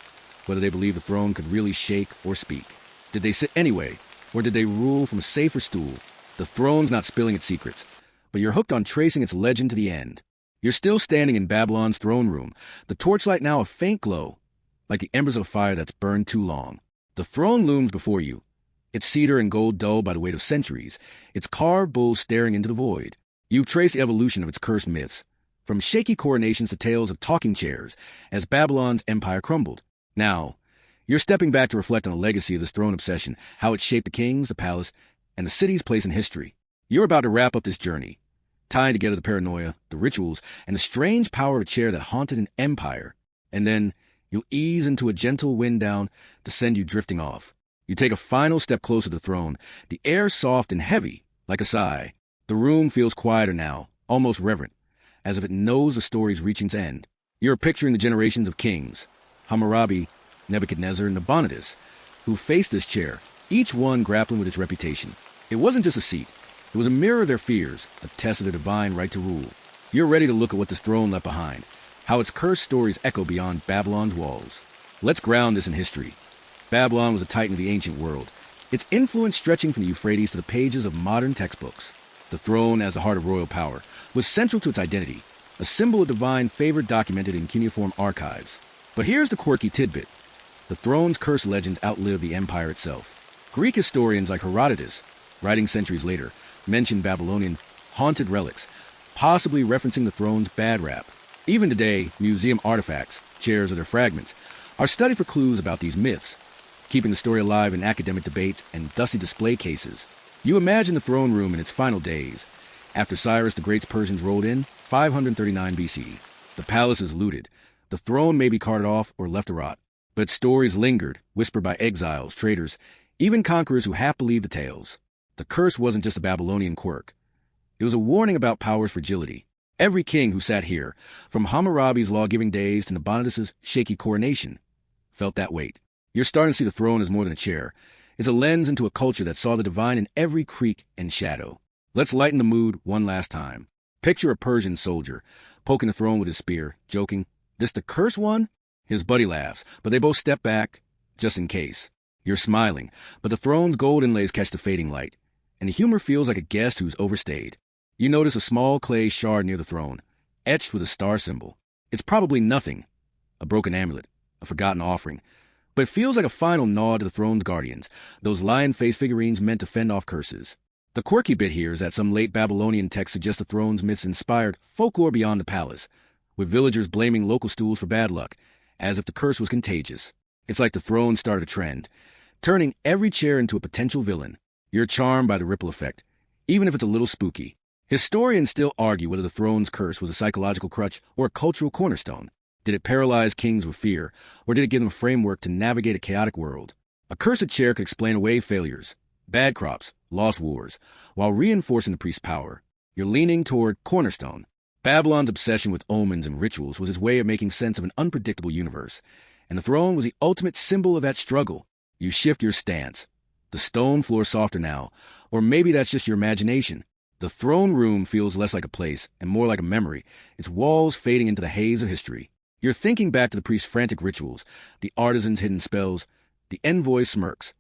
whether they believed the throne could really shake or speak. Did they sit anyway, or did they rule from a safer stool? The throne's not spilling its secrets, but you're hooked on tracing its legend to the end. You're still standing in Babylon's throne room, the torchlight now a faint glow, like the embers of a fire that's burned too long. The throne looms before you, its cedar and gold dulled by the weight of centuries, its carved bulls staring into the void. You've traced the evolution of its cursed myths, from shaky coronations to tales of talking chairs, as Babylon's empire crumbled. Now, you're stepping back to reflect on the legacy of this throne obsession, how it shaped the kings, the palace, and the city's place in history. You're about to wrap up this journey, tying together the paranoia, the rituals, and the strange power of a chair that haunted an empire. And then you'll ease into a gentle wind down to send you drifting off. You take a final step closer to the throne, the air soft and heavy, like a sigh. The room feels quieter now, almost reverent, as if it knows the story's reaching its end. You're picturing the generations of kings, Hammurabi, Nebuchadnezzar, and Nabonidus, who faced this chair, each one grappling with its reputation. It wasn't just a seat. It was a mirror of their fears, a test of their divine right to rule. You're ready to look at what this throne left behind, how its cursed stories echo beyond Babylon's walls. Let's ground this in history. Babylon was a titan of the ancient world, its influence stretching from the Euphrates to the pages of modern textbooks. The throne, as the heart of royal power, was central to its identity, a symbol of divine favor documented in cuneiform archives. But here's the quirky tidbit. The throne's cursed legends outlived the empire itself. Greek historians like Herodotus, writing centuries later, mention Babylonian haunted relics, possibly referencing the throne's bad rap. Even today, museum artifacts, chairs or their fragments, are studied for clues about these myths, keeping the story alive in academic debates and dusty display cases. You imagine the throne room in its final days. After Cyrus the Great's Persians rolled in, 539 BC. The palace is looted. The throne may be carted off or left to rot. But stories lingered, whispered by exiles, traders, even conquerors who half believed the tales. The curse wasn't just a Babylonian quirk. It was a warning about power's fragility. Every king who sat here, from Hammurabi's law-giving days to Nabonidus' shaky coronation, felt that weight. You're starting to see the throne as more than a chair. It's a lens into a culture that saw the divine in every creak and shadow. Let's lighten the mood one last time. Picture a Persian soldier, poking the throne with his spear, joking, "This the cursed one?" His buddy laughs, but they both step back, just in case. You're smiling, but the throne's gold inlays catch the fading light, and the humor feels like a guest who's overstayed. You notice a small clay shard near the throne, etched with a star symbol. It's probably nothing, a broken amulet, a forgotten offering, but it feels like a final nod to the throne's guardians, those lion-faced figurines meant to fend off curses. The quirky bit here is that some late Babylonian texts suggest the throne's myths inspired folklore beyond the palace, with villagers blaming local stools for bad luck, as if the curse was contagious. It's like the throne started a trend, turning every chair into a potential villain. You're charmed by the ripple effect, even if it's a little spooky. Historians still argue whether the throne's curse was a psychological crutch or a cultural cornerstone. Did it paralyze kings with fear, or did it give them a framework to navigate a chaotic world? A cursed chair could explain away failures, bad crops, lost wars, while reinforcing the priest's power. You're leaning toward cornerstone, Babylon's obsession with omens and rituals was his way of making sense of an unpredictable universe, and the throne was the ultimate symbol of that struggle. You shift your stance. The stone floor softer now, or maybe that's just your imagination. The throne room feels less like a place and more like a memory, its walls fading into the haze of history. You're thinking back to the priest's frantic rituals, the artisan's hidden spells, the envoy's smirks.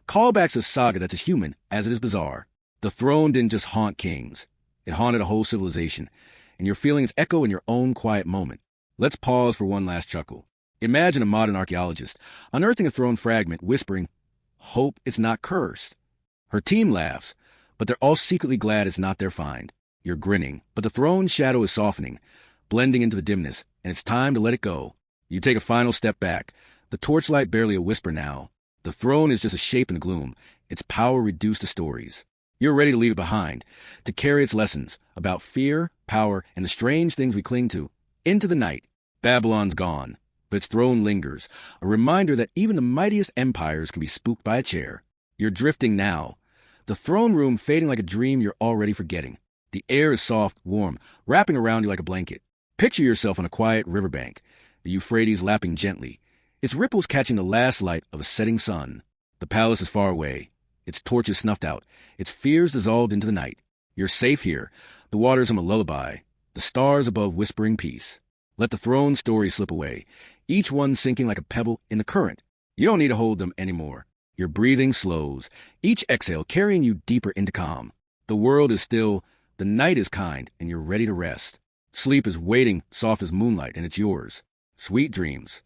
Callbacks to a saga that's as human as it is bizarre. The throne didn't just haunt kings. It haunted a whole civilization, and you're feeling its echo in your own quiet moment. Let's pause for one last chuckle. Imagine a modern archaeologist unearthing a throne fragment, whispering, "Hope it's not cursed." Her team laughs, but they're all secretly glad it's not their find. You're grinning, but the throne's shadow is softening, blending into the dimness, and it's time to let it go. You take a final step back, the torchlight barely a whisper now. The throne is just a shape in the gloom, its power reduced to stories. You're ready to leave it behind, to carry its lessons about fear, power, and the strange things we cling to. Into the night, Babylon's gone, but its throne lingers, a reminder that even the mightiest empires can be spooked by a chair. You're drifting now, the throne room fading like a dream you're already forgetting. The air is soft, warm, wrapping around you like a blanket. Picture yourself on a quiet riverbank, the Euphrates lapping gently, its ripples catching the last light of a setting sun. The palace is far away, its torches snuffed out, its fears dissolved into the night. You're safe here, the waters hum a lullaby, the stars above whispering peace. Let the throne stories slip away, each one sinking like a pebble in the current. You don't need to hold them anymore. Your breathing slows, each exhale carrying you deeper into calm. The world is still, the night is kind, and you're ready to rest. Sleep is waiting, soft as moonlight, and it's yours. Sweet dreams.